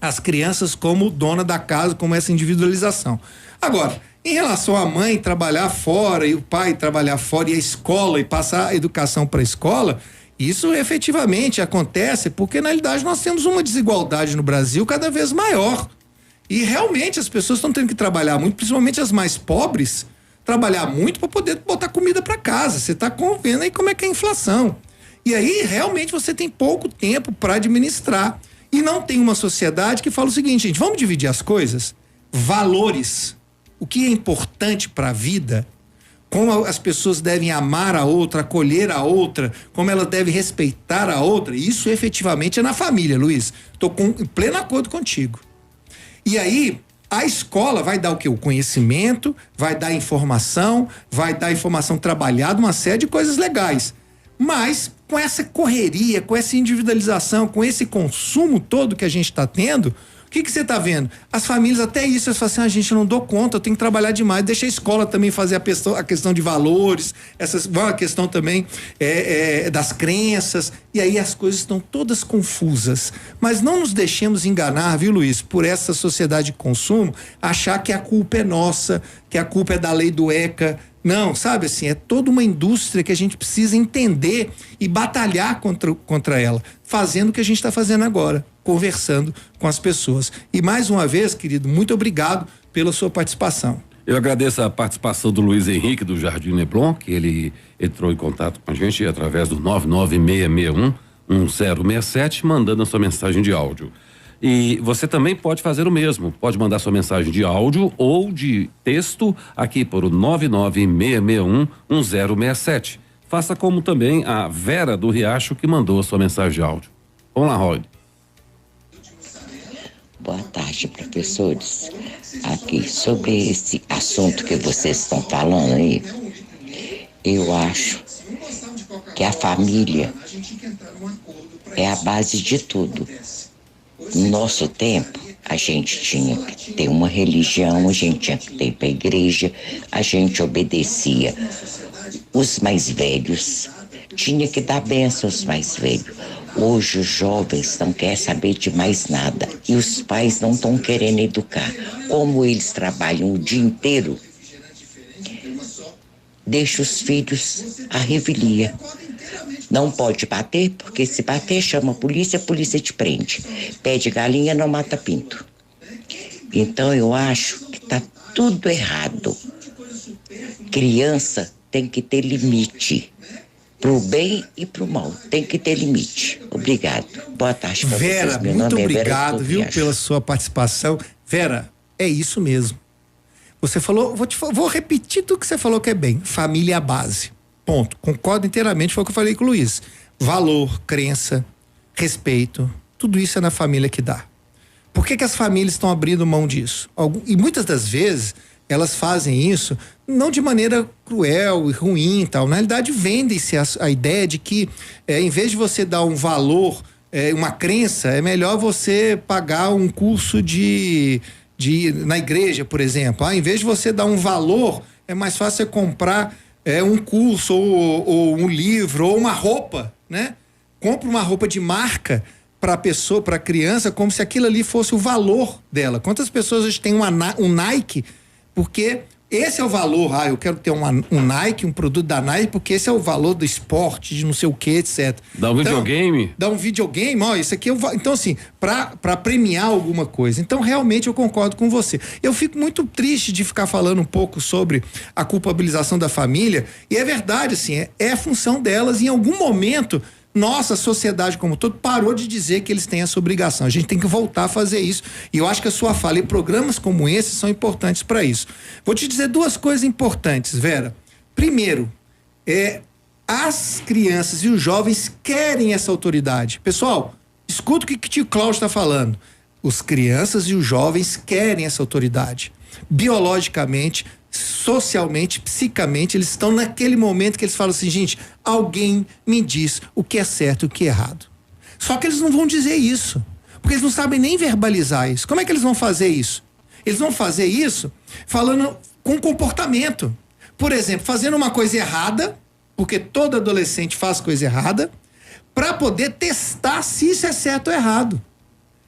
às crianças como dona da casa, como essa individualização. Agora, em relação à mãe trabalhar fora e o pai trabalhar fora e a escola e passar a educação para a escola, isso efetivamente acontece porque na realidade nós temos uma desigualdade no Brasil cada vez maior. E realmente as pessoas estão tendo que trabalhar muito, principalmente as mais pobres, trabalhar muito para poder botar comida para casa. Você está vendo aí como é que é a inflação. E aí realmente você tem pouco tempo para administrar. E não tem uma sociedade que fala o seguinte, gente, vamos dividir as coisas? Valores. O que é importante para a vida, como as pessoas devem amar a outra, acolher a outra, como elas devem respeitar a outra, isso efetivamente é na família, Luiz. Estou em pleno acordo contigo. E aí, a escola vai dar o quê? O conhecimento, vai dar informação trabalhada, uma série de coisas legais. Mas, com essa correria, com essa individualização, com esse consumo todo que a gente está tendo, o que você está vendo? As famílias, até isso, elas falam assim, a gente não dou conta, eu tenho que trabalhar demais, deixa a escola também fazer a questão de valores, a questão também das crenças, e aí as coisas estão todas confusas. Mas não nos deixemos enganar, viu, Luiz, por essa sociedade de consumo, achar que a culpa é nossa, que a culpa é da lei do ECA. Não, sabe assim, é toda uma indústria que a gente precisa entender e batalhar contra ela, fazendo o que a gente está fazendo agora, conversando com as pessoas. E mais uma vez, querido, muito obrigado pela sua participação. Eu agradeço a participação do Luiz Henrique do Jardim Leblon, que ele entrou em contato com a gente através do 996611067, mandando a sua mensagem de áudio. E você também pode fazer o mesmo, pode mandar sua mensagem de áudio ou de texto aqui por o 996611067. Faça como também a Vera do Riacho, que mandou a sua mensagem de áudio. Vamos lá, Rod. Boa tarde, professores. Aqui, sobre esse assunto que vocês estão falando aí, eu acho que a família é a base de tudo. No nosso tempo, a gente tinha que ter uma religião, a gente tinha que ir para a igreja, a gente obedecia os mais velhos, tinha que dar bênção aos mais velhos. Hoje os jovens não querem saber de mais nada e os pais não estão querendo educar. Como eles trabalham o dia inteiro, deixa os filhos à revelia. Não pode bater, porque se bater, chama a polícia te prende. Pede galinha, não mata pinto. Então eu acho que tá tudo errado. Criança tem que ter limite. Pro bem e pro mal. Tem que ter limite. Obrigado. Boa tarde pra vocês. Vera, muito obrigado, viu, pela sua participação. Vera, é isso mesmo. Você falou, vou repetir tudo que você falou que é bem. Família é a base. Ponto. Concordo inteiramente, foi o que eu falei com o Luiz. Valor, crença, respeito, tudo isso é na família que dá. Por que as famílias estão abrindo mão disso? E muitas das vezes, elas fazem isso não de maneira cruel e ruim e tal. Na realidade, vende-se a ideia de que em vez de você dar um valor, uma crença, é melhor você pagar um curso na igreja, por exemplo. Em vez de você dar um valor, é mais fácil você comprar um curso ou um livro ou uma roupa, né? Compra uma roupa de marca para a pessoa, para a criança, como se aquilo ali fosse o valor dela. Quantas pessoas hoje têm um Nike porque esse é o valor, eu quero ter um Nike, um produto da Nike, porque esse é o valor do esporte, de não sei o que, etc. Dá um videogame? Dá um videogame, isso aqui então assim, pra premiar alguma coisa. Então realmente eu concordo com você. Eu fico muito triste de ficar falando um pouco sobre a culpabilização da família, e é verdade, assim, é a função delas. Em algum momento nossa sociedade como um todo parou de dizer que eles têm essa obrigação. A gente tem que voltar a fazer isso. E eu acho que a sua fala e programas como esse são importantes para isso. Vou te dizer duas coisas importantes, Vera. Primeiro, as crianças e os jovens querem essa autoridade. Pessoal, escuta o que o tio Cláudio está falando. Os crianças e os jovens querem essa autoridade. Biologicamente, socialmente, psicamente, eles estão naquele momento que eles falam assim, gente, alguém me diz o que é certo e o que é errado. Só que eles não vão dizer isso, porque eles não sabem nem verbalizar isso. Como é que eles vão fazer isso? Eles vão fazer isso falando com comportamento. Por exemplo, fazendo uma coisa errada, porque todo adolescente faz coisa errada, para poder testar se isso é certo ou errado.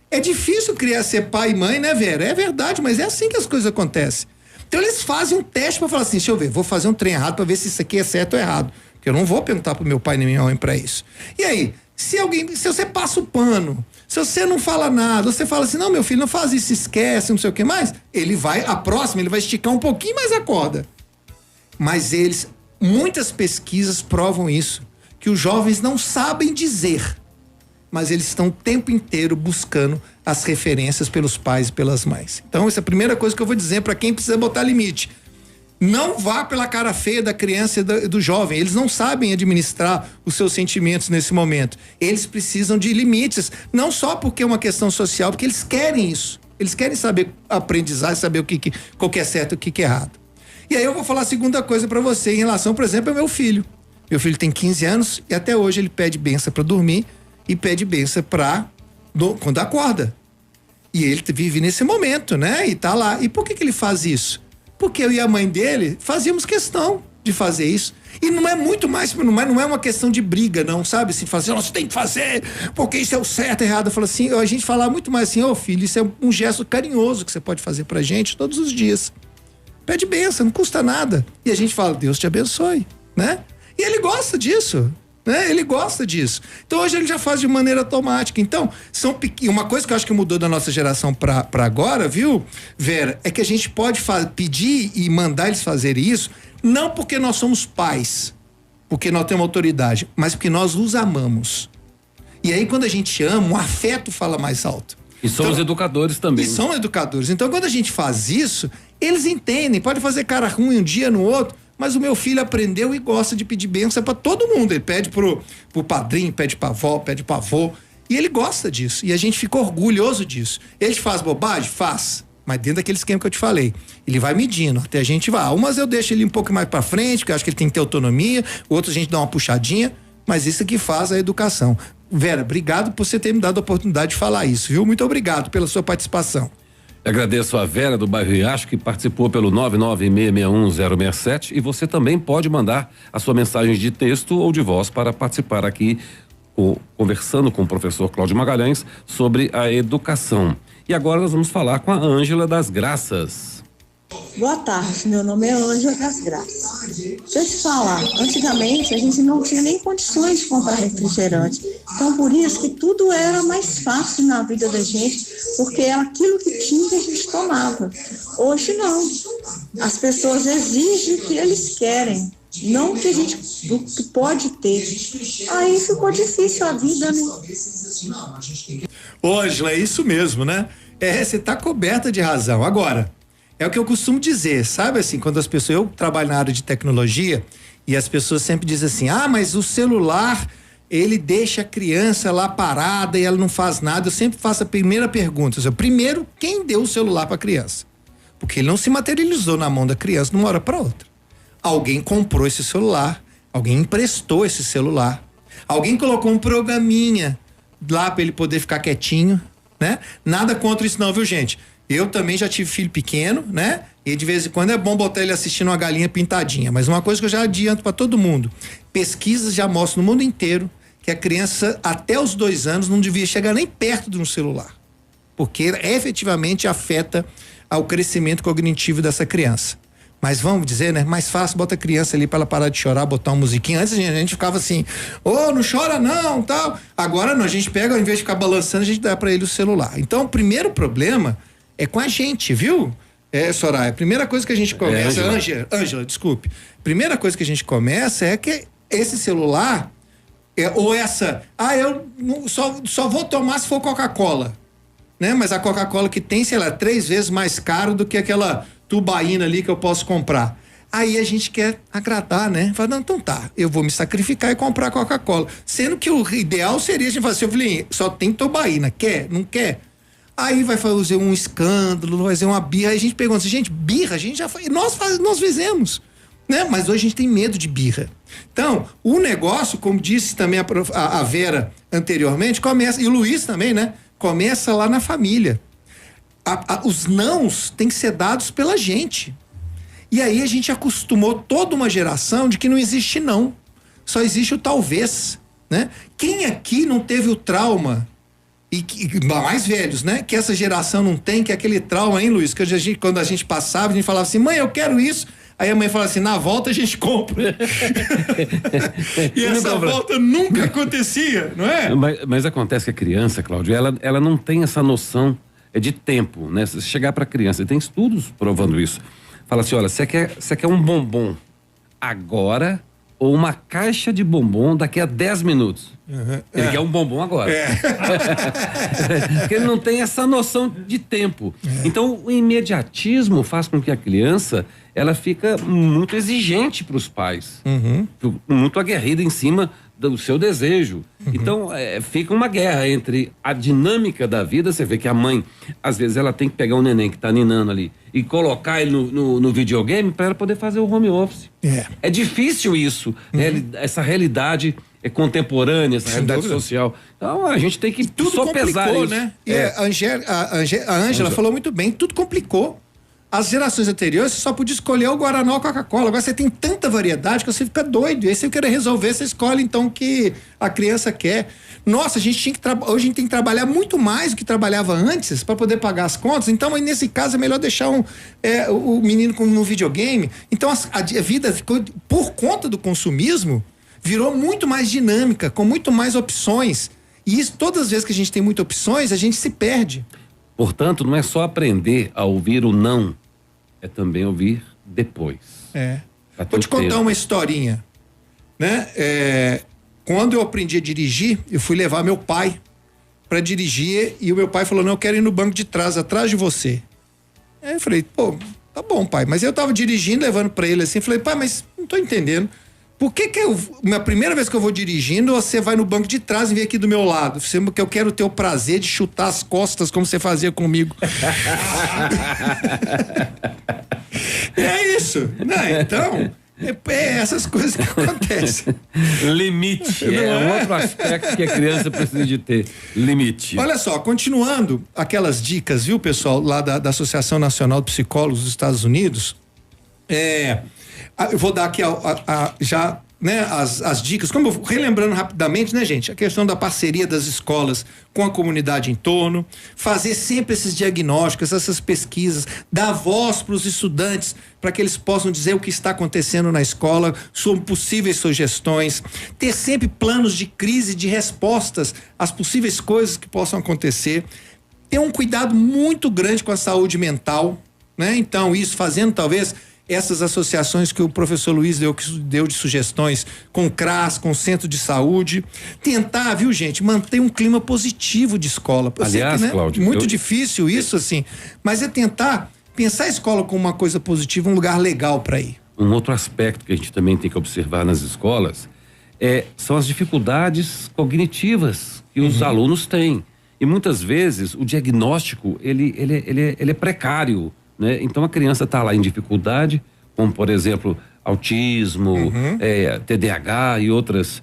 É difícil ser pai e mãe, né, Vera? É verdade, mas é assim que as coisas acontecem. Então eles fazem um teste para falar assim, deixa eu ver, vou fazer um trem errado para ver se isso aqui é certo ou errado. Porque eu não vou perguntar pro meu pai nem minha mãe para isso. E aí, se você passa o pano, se você não fala nada, você fala assim, não, meu filho, não faz isso, esquece, não sei o que mais, ele vai esticar um pouquinho mais a corda. Mas muitas pesquisas provam isso, que os jovens não sabem dizer, mas eles estão o tempo inteiro buscando as referências pelos pais e pelas mães. Então, essa é a primeira coisa que eu vou dizer para quem precisa botar limite. Não vá pela cara feia da criança e do jovem. Eles não sabem administrar os seus sentimentos nesse momento. Eles precisam de limites, não só porque é uma questão social, porque eles querem isso. Eles querem saber aprendizar, saber qual que é certo e o que é errado. E aí eu vou falar a segunda coisa para você em relação, por exemplo, ao meu filho. Meu filho tem 15 anos e até hoje ele pede benção para dormir e pede benção quando acorda. E ele vive nesse momento, né? E tá lá. E por que ele faz isso? Porque eu e a mãe dele fazíamos questão de fazer isso. E não é muito mais, não é uma questão de briga, não, sabe? Assim, fazer, você tem que fazer, porque isso é o certo, errado. Eu falo assim, a gente fala muito mais assim, filho, isso é um gesto carinhoso que você pode fazer pra gente todos os dias. Pede benção, não custa nada. E a gente fala, Deus te abençoe, né? E ele gosta disso. Né? Ele gosta disso. Então hoje ele já faz de maneira automática. Então, uma coisa que eu acho que mudou da nossa geração pra agora, viu, Vera, é que a gente pode pedir e mandar eles fazerem isso, não porque nós somos pais, porque nós temos autoridade, mas porque nós os amamos. E aí quando a gente ama, o afeto fala mais alto. E somos educadores também. E são educadores. Então quando a gente faz isso, eles entendem, pode fazer cara ruim um dia no outro, mas o meu filho aprendeu e gosta de pedir bênção para todo mundo. Ele pede pro padrinho, pede pra avó, pede pra avô. E ele gosta disso. E a gente fica orgulhoso disso. Ele faz bobagem? Faz. Mas dentro daquele esquema que eu te falei. Ele vai medindo, até a gente vai. Umas eu deixo ele um pouco mais pra frente, porque eu acho que ele tem que ter autonomia. Outras a gente dá uma puxadinha. Mas isso que faz a educação. Vera, obrigado por você ter me dado a oportunidade de falar isso, viu? Muito obrigado pela sua participação. Agradeço a Vera do bairro Riacho, que participou pelo 996611067, e você também pode mandar a sua mensagem de texto ou de voz para participar aqui, conversando com o professor Cláudio Magalhães sobre a educação. E agora nós vamos falar com a Ângela das Graças. Boa tarde, meu nome é Ângela das Graças. Deixa eu te falar, antigamente a gente não tinha nem condições de comprar refrigerante. Então por isso que tudo era mais fácil na vida da gente, porque era aquilo que tinha que a gente tomava. Hoje não. As pessoas exigem o que eles querem, não o que a gente pode ter. Aí ficou difícil a vida, né? Ângela, é isso mesmo, né? Você tá coberta de razão. Agora, é o que eu costumo dizer, sabe assim, quando as pessoas, eu trabalho na área de tecnologia e as pessoas sempre dizem assim, mas o celular, ele deixa a criança lá parada e ela não faz nada. Eu sempre faço a primeira pergunta, primeiro, quem deu o celular para a criança? Porque ele não se materializou na mão da criança de uma hora para outra. Alguém comprou esse celular, alguém emprestou esse celular, alguém colocou um programinha lá para ele poder ficar quietinho, né? Nada contra isso não, viu, gente? Eu também já tive filho pequeno, né? E de vez em quando é bom botar ele assistindo uma galinha pintadinha. Mas uma coisa que eu já adianto para todo mundo: pesquisas já mostram no mundo inteiro que a criança até os 2 anos não devia chegar nem perto de um celular, porque efetivamente afeta ao crescimento cognitivo dessa criança. Mas vamos dizer, né? Mais fácil, bota a criança ali para ela parar de chorar, botar uma musiquinha. Antes a gente ficava assim, não chora não, tal. Agora não, a gente pega, ao invés de ficar balançando, a gente dá para ele o celular. Então, o primeiro problema é com a gente, viu? Soraya, a primeira coisa que a gente começa, Ângela, desculpe. Primeira coisa que a gente começa é que esse celular, eu só vou tomar se for Coca-Cola, né? Mas a Coca-Cola que tem, sei lá, 3 vezes mais caro do que aquela tubaína ali que eu posso comprar. Aí a gente quer agradar, né? Fala, não, então tá, eu vou me sacrificar e comprar Coca-Cola. Sendo que o ideal seria a gente falar assim, filhinho, só tem tubaína, quer? Não quer? Aí vai fazer um escândalo, vai fazer uma birra. Aí a gente pergunta assim, gente, birra, a gente já faz, nós fizemos, né? Mas hoje a gente tem medo de birra. Então, o negócio, como disse também a Vera anteriormente, começa, e o Luiz também, né? Começa lá na família. Os nãos têm que ser dados pela gente. E aí a gente acostumou toda uma geração de que não existe não. Só existe o talvez, né? Quem aqui não teve o trauma, e mais velhos, né? Que essa geração não tem, que é aquele trauma, hein, Luiz? Que quando a gente passava, a gente falava assim, mãe, eu quero isso. Aí a mãe fala assim, na volta a gente compra. E essa volta nunca acontecia, não é? Mas acontece que a criança, Cláudio, ela não tem essa noção de tempo, né? Se chegar para a criança, tem estudos provando isso. Fala assim, olha, você quer um bombom agora ou uma caixa de bombom daqui a 10 minutos? Ele quer um bombom agora. Porque ele não tem essa noção de tempo. Então, o imediatismo faz com que a criança ela fica muito exigente para os pais, muito aguerrida em cima do seu desejo. Então, fica uma guerra entre a dinâmica da vida. Você vê que a mãe, às vezes, ela tem que pegar um neném que tá ninando ali e colocar ele no videogame para ela poder fazer o home office. É difícil isso, né? Essa realidade contemporânea, essa realidade social. Então, a gente tem que sopesar isso. Né? E a Ângela falou muito bem, tudo complicou. As gerações anteriores, você só podia escolher o Guaraná ou a Coca-Cola. Agora você tem tanta variedade que você fica doido. E aí você quer resolver, você escolhe então o que a criança quer. Nossa, hoje a gente tem que trabalhar muito mais do que trabalhava antes para poder pagar as contas. Então, aí, nesse caso, é melhor deixar o menino no videogame. Então, a vida ficou, por conta do consumismo, virou muito mais dinâmica, com muito mais opções. E isso, todas as vezes que a gente tem muitas opções, a gente se perde. Portanto, não é só aprender a ouvir o não, é também ouvir depois. Vou te contar uma historinha, né? Quando eu aprendi a dirigir, eu fui levar meu pai para dirigir e o meu pai falou, não, eu quero ir no banco de trás, atrás de você. Aí eu falei, pô, tá bom, pai, mas eu tava dirigindo, levando para ele assim, falei, pai, mas não tô entendendo. Por que a primeira vez que eu vou dirigindo, você vai no banco de trás e vem aqui do meu lado? Porque eu quero ter o prazer de chutar as costas como você fazia comigo. É isso, né? Então, essas coisas que acontecem. Limite, um outro aspecto que a criança precisa de ter, limite. Olha só, continuando aquelas dicas, viu, pessoal, lá da Associação Nacional de Psicólogos dos Estados Unidos, eu vou dar aqui já, né, as dicas, como relembrando rapidamente, né, gente, a questão da parceria das escolas com a comunidade em torno, fazer sempre esses diagnósticos, essas pesquisas, dar voz para os estudantes, para que eles possam dizer o que está acontecendo na escola, sobre possíveis sugestões, ter sempre planos de crise, de respostas às possíveis coisas que possam acontecer, ter um cuidado muito grande com a saúde mental, né? Então, isso fazendo talvez essas associações que o professor Luiz deu de sugestões com o CRAS, com o Centro de Saúde, tentar, viu, gente, manter um clima positivo de escola. Aliás, sei que, né, Cláudio, muito difícil isso, assim, mas é tentar pensar a escola como uma coisa positiva, um lugar legal para ir. Um outro aspecto que a gente também tem que observar nas escolas são as dificuldades cognitivas que os alunos têm. E muitas vezes o diagnóstico ele é precário. né? Então a criança está lá em dificuldade, como por exemplo autismo, TDAH e outras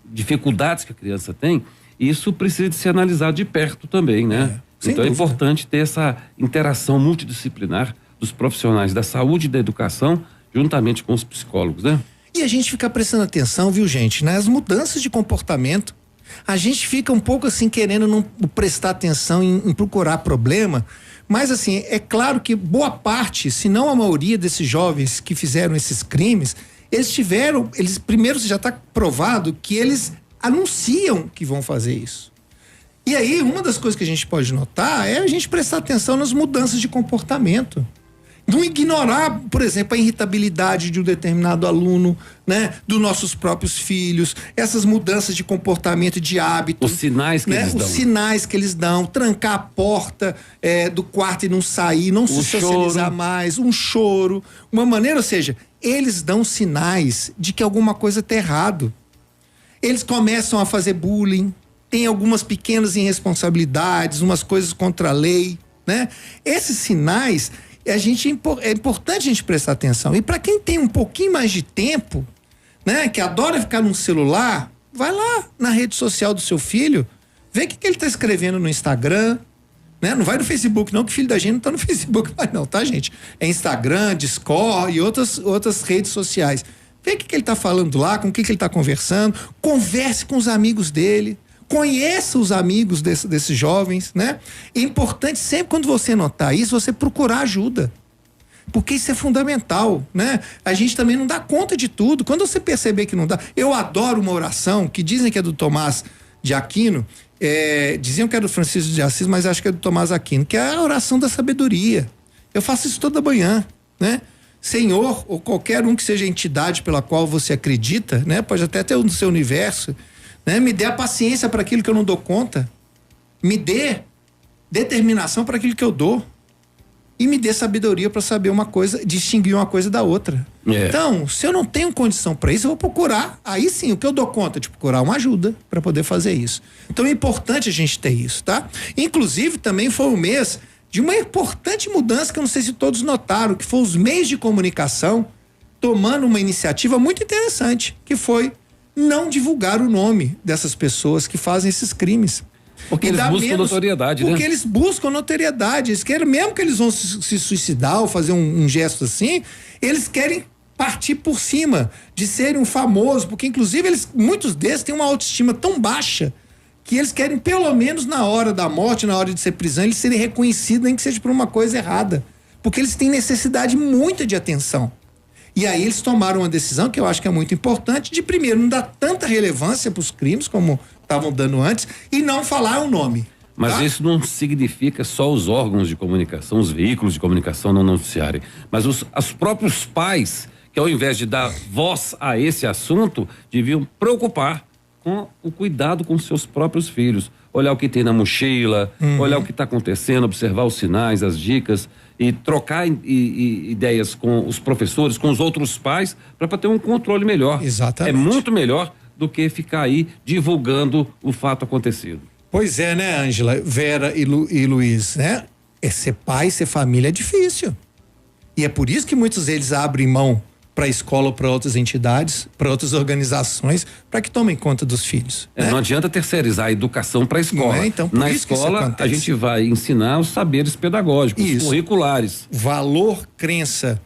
dificuldades que a criança tem. Isso precisa de ser analisado de perto também, né? Então é importante ter essa interação multidisciplinar dos profissionais da saúde e da educação juntamente com os psicólogos, né? E a gente fica prestando atenção, viu, gente, nas mudanças de comportamento. A gente fica um pouco assim querendo não prestar atenção em procurar problema, mas assim, é claro que boa parte, se não a maioria desses jovens que fizeram esses crimes, eles primeiro já está provado que eles anunciam que vão fazer isso. E aí, uma das coisas que a gente pode notar é a gente prestar atenção nas mudanças de comportamento. Não ignorar, por exemplo, a irritabilidade de um determinado aluno, né? Dos nossos próprios filhos, essas mudanças de comportamento e de hábito. Os sinais que eles dão. Os sinais que eles dão, trancar a porta do quarto e não sair, não se socializar mais, um choro, uma maneira, ou seja, eles dão sinais de que alguma coisa está errado. Eles começam a fazer bullying, tem algumas pequenas irresponsabilidades, umas coisas contra a lei, né? Esses sinais... é importante a gente prestar atenção. E para quem tem um pouquinho mais de tempo, né, que adora ficar no celular, vai lá na rede social do seu filho, vê o que ele tá escrevendo no Instagram, né? Não vai no Facebook não, que o filho da gente não tá no Facebook mais não, tá, gente? É Instagram, Discord e outras redes sociais. Vê o que ele tá falando lá, com o que ele tá conversando, converse com os amigos dele, conheça os amigos desses jovens, né? É importante sempre quando você notar isso, você procurar ajuda. Porque isso é fundamental, né? A gente também não dá conta de tudo. Quando você perceber que não dá... Eu adoro uma oração que dizem que é do Tomás de Aquino, diziam que é do Francisco de Assis, mas acho que é do Tomás Aquino, que é a oração da sabedoria. Eu faço isso toda manhã, né? Senhor, ou qualquer um que seja a entidade pela qual você acredita, né? Pode até ter no seu universo, né? Me dê a paciência para aquilo que eu não dou conta. Me dê determinação para aquilo que eu dou. E me dê sabedoria para saber uma coisa, distinguir uma coisa da outra. Então, se eu não tenho condição para isso, eu vou procurar. Aí sim, o que eu dou conta? De procurar uma ajuda para poder fazer isso. Então é importante a gente ter isso, tá? Inclusive, também foi um mês de uma importante mudança que eu não sei se todos notaram, que foi os meios de comunicação tomando uma iniciativa muito interessante, que foi não divulgar o nome dessas pessoas que fazem esses crimes. Porque eles buscam notoriedade, né? Porque eles buscam notoriedade. Eles querem, mesmo que eles vão se suicidar ou fazer um gesto assim, eles querem partir por cima de serem um famoso, porque inclusive muitos desses têm uma autoestima tão baixa que eles querem, pelo menos na hora da morte, na hora de ser prisão, eles serem reconhecidos, nem que seja por uma coisa errada. Porque eles têm necessidade muita de atenção. E aí eles tomaram uma decisão que eu acho que é muito importante, de primeiro não dar tanta relevância para os crimes como estavam dando antes e não falar o nome. Mas tá? Isso não significa só os órgãos de comunicação, os veículos de comunicação não noticiarem, mas os próprios pais, que ao invés de dar voz a esse assunto, deviam preocupar com o cuidado com seus próprios filhos. Olhar o que tem na mochila, olhar o que está acontecendo, observar os sinais, as dicas e trocar ideias com os professores, com os outros pais, para ter um controle melhor. Exatamente. É muito melhor do que ficar aí divulgando o fato acontecido. Pois é, né, Ângela, Vera e Luiz, né? Ser pai, ser família é difícil. E é por isso que muitos deles abrem mão para a escola ou para outras entidades, para outras organizações, para que tomem conta dos filhos. Né? Não adianta terceirizar a educação para a escola. Então, na escola, a gente vai ensinar os saberes pedagógicos, curriculares. Valor, crença,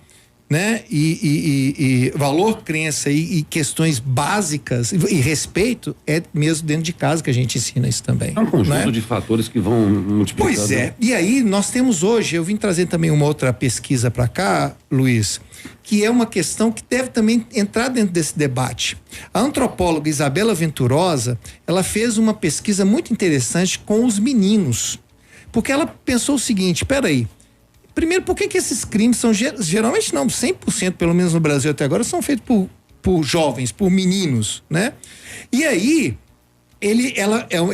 né? E valor, crença e questões básicas e respeito é mesmo dentro de casa que a gente ensina isso também. É um conjunto de fatores que vão multiplicando. Pois é. E aí nós temos hoje, eu vim trazer também uma outra pesquisa para cá, Luiz, que é uma questão que deve também entrar dentro desse debate. A antropóloga Isabela Venturosa, ela fez uma pesquisa muito interessante com os meninos, porque ela pensou o seguinte, peraí, primeiro, por que esses crimes são, geralmente não, 100% pelo menos no Brasil até agora, são feitos por jovens, por meninos, né? E aí,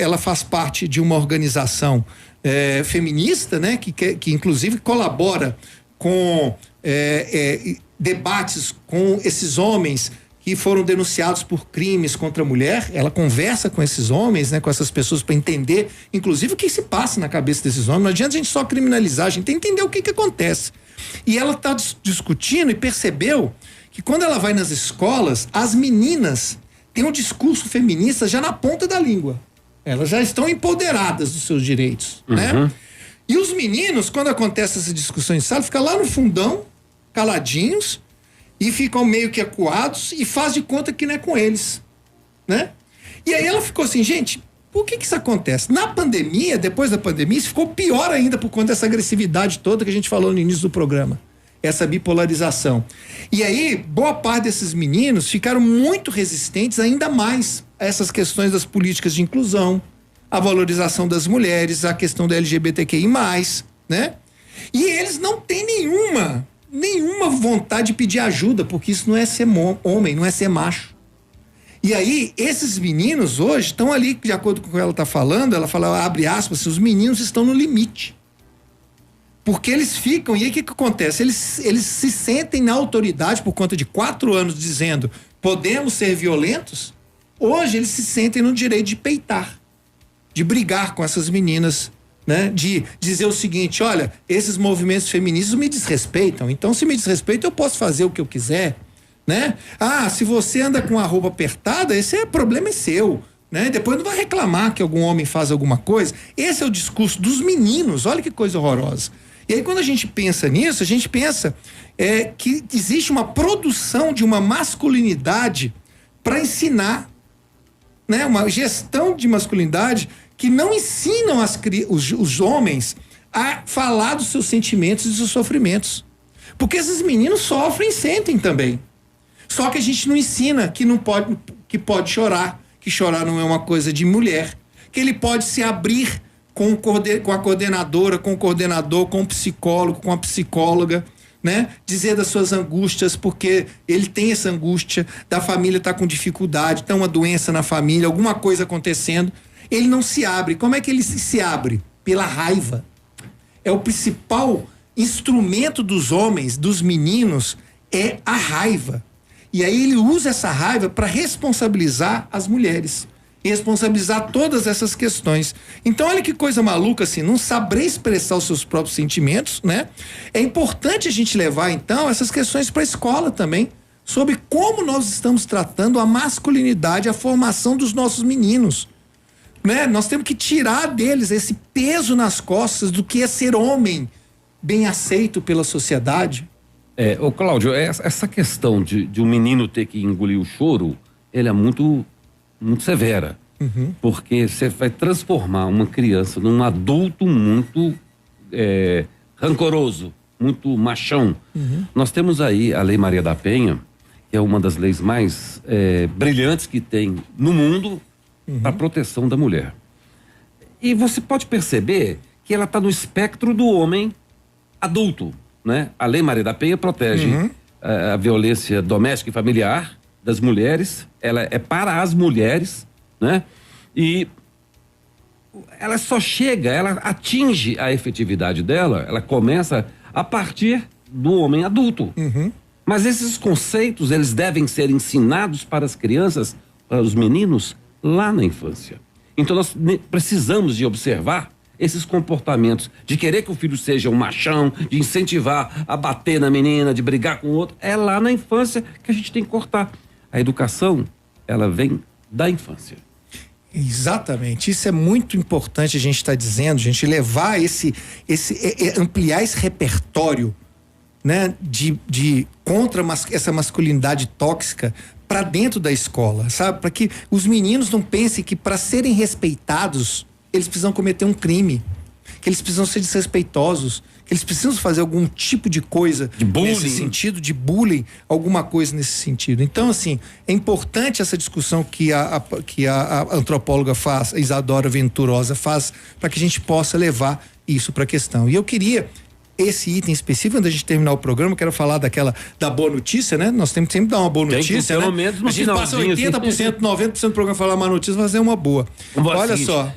ela faz parte de uma organização feminista, né? Que inclusive colabora com debates com esses homens que foram denunciados por crimes contra a mulher, ela conversa com esses homens, né, com essas pessoas para entender, inclusive, o que se passa na cabeça desses homens. Não adianta a gente só criminalizar, a gente tem que entender o que acontece. E ela está discutindo e percebeu que quando ela vai nas escolas, as meninas têm um discurso feminista já na ponta da língua. Elas já estão empoderadas dos seus direitos, né? E os meninos, quando acontece essa discussão em sala, ficam lá no fundão, caladinhos, e ficam meio que acuados e faz de conta que não é com eles, né? E aí ela ficou assim, gente, por que isso acontece? Na pandemia, depois da pandemia, isso ficou pior ainda por conta dessa agressividade toda que a gente falou no início do programa, essa bipolarização. E aí, boa parte desses meninos ficaram muito resistentes ainda mais a essas questões das políticas de inclusão, a valorização das mulheres, a questão da LGBTQI+, né? E eles não têm nenhuma vontade de pedir ajuda, porque isso não é ser homem, não é ser macho. E aí, esses meninos hoje estão ali, de acordo com o que ela está falando, ela fala, abre aspas, os meninos estão no limite. Porque eles ficam, e aí o que acontece? Eles se sentem na autoridade por conta de 4 anos dizendo, podemos ser violentos, hoje eles se sentem no direito de peitar, de brigar com essas meninas, né? De dizer o seguinte, olha, esses movimentos feministas me desrespeitam, então se me desrespeitam eu posso fazer o que eu quiser, né? Ah, se você anda com a roupa apertada, esse problema é seu, né? Depois não vai reclamar que algum homem faz alguma coisa. Esse é o discurso dos meninos, olha que coisa horrorosa. E aí quando a gente pensa nisso, a gente pensa que existe uma produção de uma masculinidade para ensinar, né? Uma gestão de masculinidade que não ensinam os homens a falar dos seus sentimentos e dos seus sofrimentos. Porque esses meninos sofrem e sentem também. Só que a gente não ensina que pode chorar, que chorar não é uma coisa de mulher, que ele pode se abrir com a coordenadora, com o coordenador, com o psicólogo, com a psicóloga, né? Dizer das suas angústias, porque ele tem essa angústia, da família tá com dificuldade, tá uma doença na família, alguma coisa acontecendo. Ele não se abre. Como é que ele se abre? Pela raiva. É o principal instrumento dos homens, dos meninos, é a raiva. E aí ele usa essa raiva para responsabilizar as mulheres. Responsabilizar todas essas questões. Então olha que coisa maluca, assim, não saber expressar os seus próprios sentimentos, né? É importante a gente levar então essas questões para a escola também, sobre como nós estamos tratando a masculinidade, a formação dos nossos meninos, né? Nós temos que tirar deles esse peso nas costas do que é ser homem bem aceito pela sociedade. Ô Cláudio, essa questão de um menino ter que engolir o choro, ele é muito severa, porque você vai transformar uma criança num adulto muito rancoroso, muito machão. Nós temos aí a Lei Maria da Penha, que é uma das leis mais brilhantes que tem no mundo para a proteção da mulher. E você pode perceber que ela está no espectro do homem adulto, né? A Lei Maria da Penha protege a violência doméstica e familiar das mulheres, ela é para as mulheres, né? E ela só chega, ela atinge a efetividade dela, ela começa a partir do homem adulto. Mas esses conceitos, eles devem ser ensinados para as crianças, para os meninos, lá na infância. Então nós precisamos de observar esses comportamentos, de querer que o filho seja um machão, de incentivar a bater na menina, de brigar com o outro, é lá na infância que a gente tem que cortar. A educação, ela vem da infância. Exatamente, isso é muito importante a gente estar dizendo, gente, levar ampliar esse repertório, né, de contra essa masculinidade tóxica para dentro da escola, sabe? Para que os meninos não pensem que para serem respeitados eles precisam cometer um crime, que eles precisam ser desrespeitosos, que eles precisam fazer algum tipo de coisa de bullying, nesse sentido, de bullying, alguma coisa nesse sentido. Então, assim, é importante essa discussão que a antropóloga faz, a Isadora Venturosa faz, para que a gente possa levar isso para a questão. E eu queria esse item específico, antes de terminar o programa, eu quero falar da boa notícia, né? Nós temos que sempre dar uma boa notícia, pelo né? menos no a gente passa 80%, 90% do programa falar má notícia, fazer uma boa. Olha seguinte, só.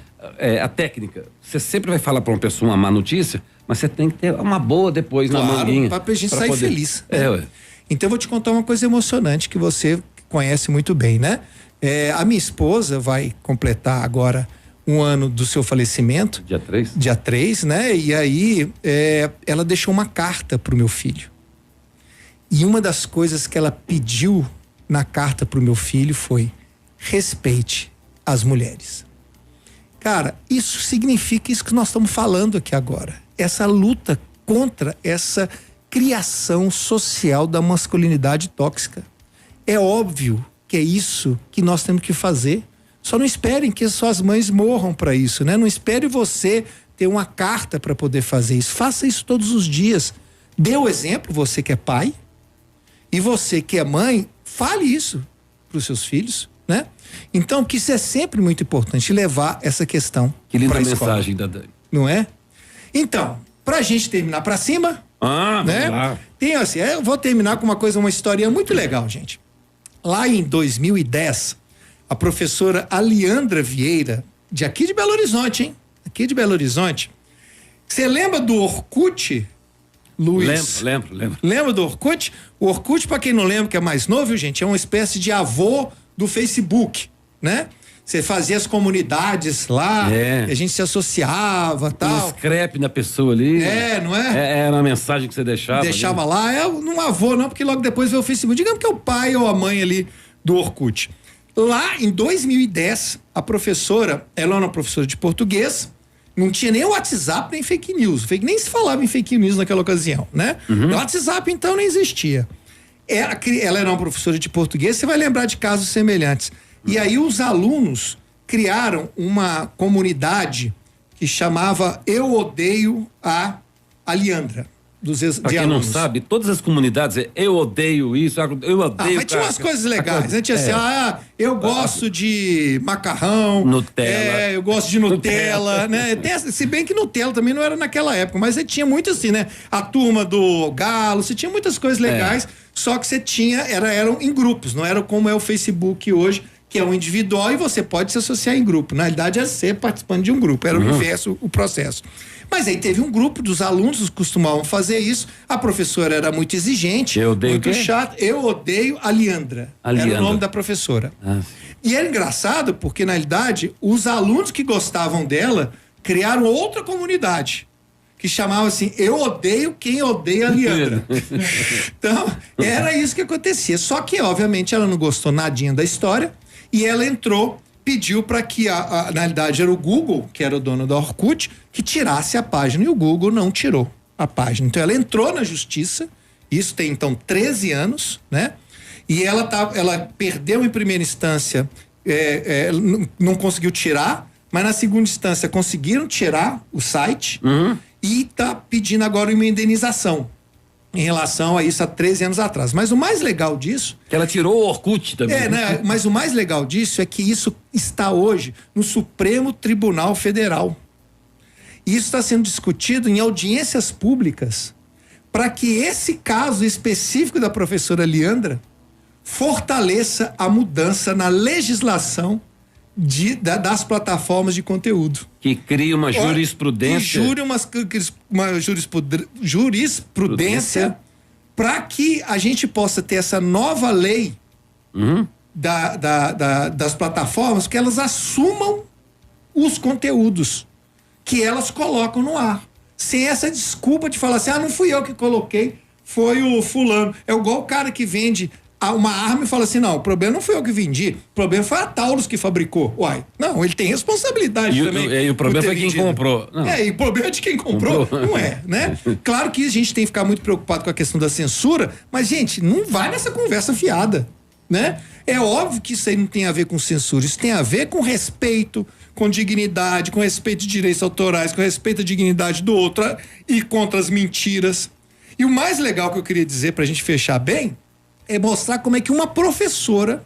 A técnica, você sempre vai falar para uma pessoa uma má notícia, mas você tem que ter uma boa depois, claro, na manguinha. Pra gente sair feliz. Ué. Então eu vou te contar uma coisa emocionante que você conhece muito bem, né? A minha esposa vai completar agora 1 ano do seu falecimento. Dia 3? Dia 3, né? E aí ela deixou uma carta pro meu filho. E uma das coisas que ela pediu na carta pro meu filho foi: respeite as mulheres. Cara, isso significa isso que nós estamos falando aqui agora. Essa luta contra essa criação social da masculinidade tóxica. É óbvio que é isso que nós temos que fazer. Só não esperem que suas mães morram para isso, né? Não espere você ter uma carta para poder fazer isso. Faça isso todos os dias. Dê o exemplo, você que é pai, e você que é mãe, fale isso para os seus filhos, né? Então, que isso é sempre muito importante, levar essa questão. Que linda pra escola, mensagem da Dani. não é? Então, pra gente terminar pra cima, né? Vamos lá. Tem assim, eu vou terminar com uma historinha muito legal, gente. Lá em 2010, a professora Aliandra Vieira, aqui de Belo Horizonte, hein? Aqui de Belo Horizonte. Você lembra do Orkut, Luiz? Lembro. Lembra do Orkut? O Orkut, pra quem não lembra, que é mais novo, gente, é uma espécie de avô do Facebook, né? Você fazia as comunidades lá, e a gente se associava, tal. Um scrap na pessoa ali. Não é? Era a mensagem que você deixava. Deixava ali. lá, não avô não, porque logo depois veio o Facebook. Digamos que é o pai ou a mãe ali do Orkut. Lá em 2010, a professora, ela era uma professora de português, não tinha nem WhatsApp nem fake news. Nem se falava em fake news naquela ocasião, né? O WhatsApp então não existia. Ela era uma professora de português, você vai lembrar de casos semelhantes. E aí os alunos criaram uma comunidade que chamava Eu Odeio a Aliandra. Pra quem não sabe, todas as comunidades, eu odeio isso, eu odeio... mas tinha umas coisas legais, né? Tinha assim, eu gosto de macarrão. Nutella. Eu gosto de Nutella, né? Se bem que Nutella também não era naquela época, mas você tinha muito assim, né? A turma do Galo, você tinha muitas coisas legais, só que você tinha, eram em grupos, não era como é o Facebook hoje, que é um individual e você pode se associar em grupo. Na realidade, é ser participante de um grupo, era o inverso, o processo. Mas aí teve um grupo dos alunos que costumavam fazer isso. A professora era muito exigente, muito chata. Eu odeio a Aliandra. Era o nome da professora. E era engraçado porque, na realidade, os alunos que gostavam dela criaram outra comunidade que chamava assim, eu odeio quem odeia a Aliandra. Então, era isso que acontecia. Só que, obviamente, ela não gostou nadinha da história e ela entrou, pediu para que, na realidade, era o Google, que era o dono da Orkut, que tirasse a página, e o Google não tirou a página. Então ela entrou na justiça, isso tem então 13 anos, né? E ela perdeu em primeira instância, não conseguiu tirar, mas na segunda instância conseguiram tirar o site e tá pedindo agora uma indenização em relação a isso há 13 anos atrás. Mas o mais legal disso... Que ela tirou o Orkut também. Né? Mas o mais legal disso é que isso está hoje no Supremo Tribunal Federal. E isso está sendo discutido em audiências públicas para que esse caso específico da professora Aliandra fortaleça a mudança na legislação das plataformas de conteúdo. Que cria uma jurisprudência. Que jure uma jurisprudência para que a gente possa ter essa nova lei das plataformas, que elas assumam os conteúdos que elas colocam no ar. Sem essa desculpa de falar assim, não fui eu que coloquei, foi o fulano. É igual o cara que vende uma arma e fala assim, não, o problema não foi eu que vendi, o problema foi a Taurus que fabricou. Não, ele tem responsabilidade também. E o problema foi quem comprou. E o problema é de quem comprou, não é, né? Claro que a gente tem que ficar muito preocupado com a questão da censura, mas, gente, não vai nessa conversa fiada, né? É óbvio que isso aí não tem a ver com censura, isso tem a ver com respeito, com dignidade, com respeito de direitos autorais, com respeito à dignidade do outro e contra as mentiras. E o mais legal que eu queria dizer pra gente fechar bem é mostrar como é que uma professora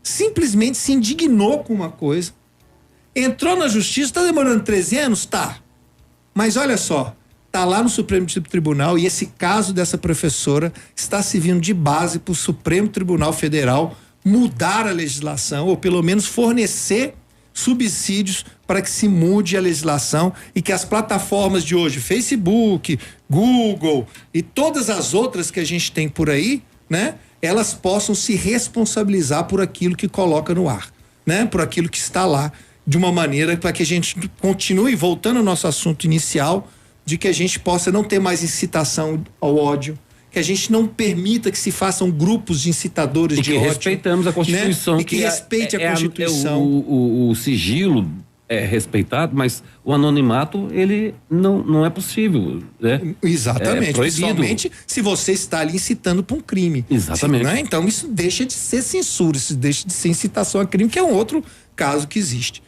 simplesmente se indignou com uma coisa, entrou na justiça, tá demorando 13 anos? Tá. Mas olha só, tá lá no Supremo Tribunal e esse caso dessa professora está servindo de base para o Supremo Tribunal Federal mudar a legislação, ou pelo menos fornecer subsídios para que se mude a legislação e que as plataformas de hoje, Facebook, Google e todas as outras que a gente tem por aí, né? elas possam se responsabilizar por aquilo que coloca no ar, né? Por aquilo que está lá, de uma maneira para que a gente continue, voltando ao nosso assunto inicial, de que a gente possa não ter mais incitação ao ódio, que a gente não permita que se façam grupos de incitadores de ódio. E que respeitamos a Constituição. Né? E que respeite a Constituição. O sigilo é respeitado, mas o anonimato, ele não é possível, né? Exatamente, proibido. Principalmente se você está ali incitando para um crime. Exatamente. Né? Então isso deixa de ser censura, isso deixa de ser incitação a crime, que é um outro caso que existe.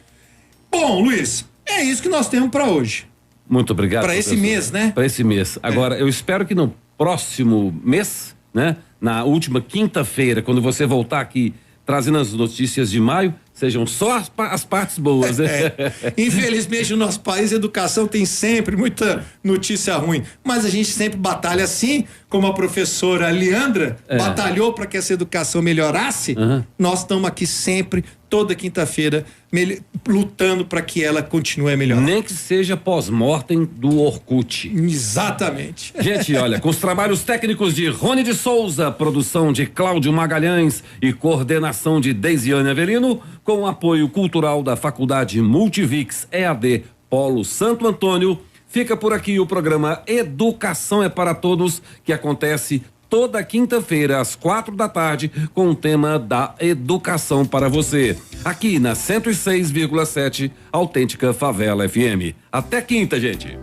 Bom, Luiz, é isso que nós temos para hoje. Muito obrigado. Para esse mês, né? Para esse mês. Agora, eu espero que no próximo mês, né? Na última quinta-feira, quando você voltar aqui trazendo as notícias de maio, sejam só as partes boas, né? Infelizmente, no nosso país, a educação tem sempre muita notícia ruim, mas a gente sempre batalha, assim como a professora Leandra batalhou para que essa educação melhorasse. Nós estamos aqui sempre, toda quinta-feira, lutando para que ela continue a melhorar. Nem que seja pós-mortem do Orkut. Exatamente. Gente, olha, com os trabalhos técnicos de Rony de Souza, produção de Cláudio Magalhães e coordenação de Deisiane Avelino, com o apoio cultural da Faculdade Multivix EAD Polo Santo Antônio, fica por aqui o programa Educação é para Todos, que acontece toda quinta-feira às 4h, com o tema da educação para você, aqui na 106,7 Autêntica Favela FM. Até quinta, gente.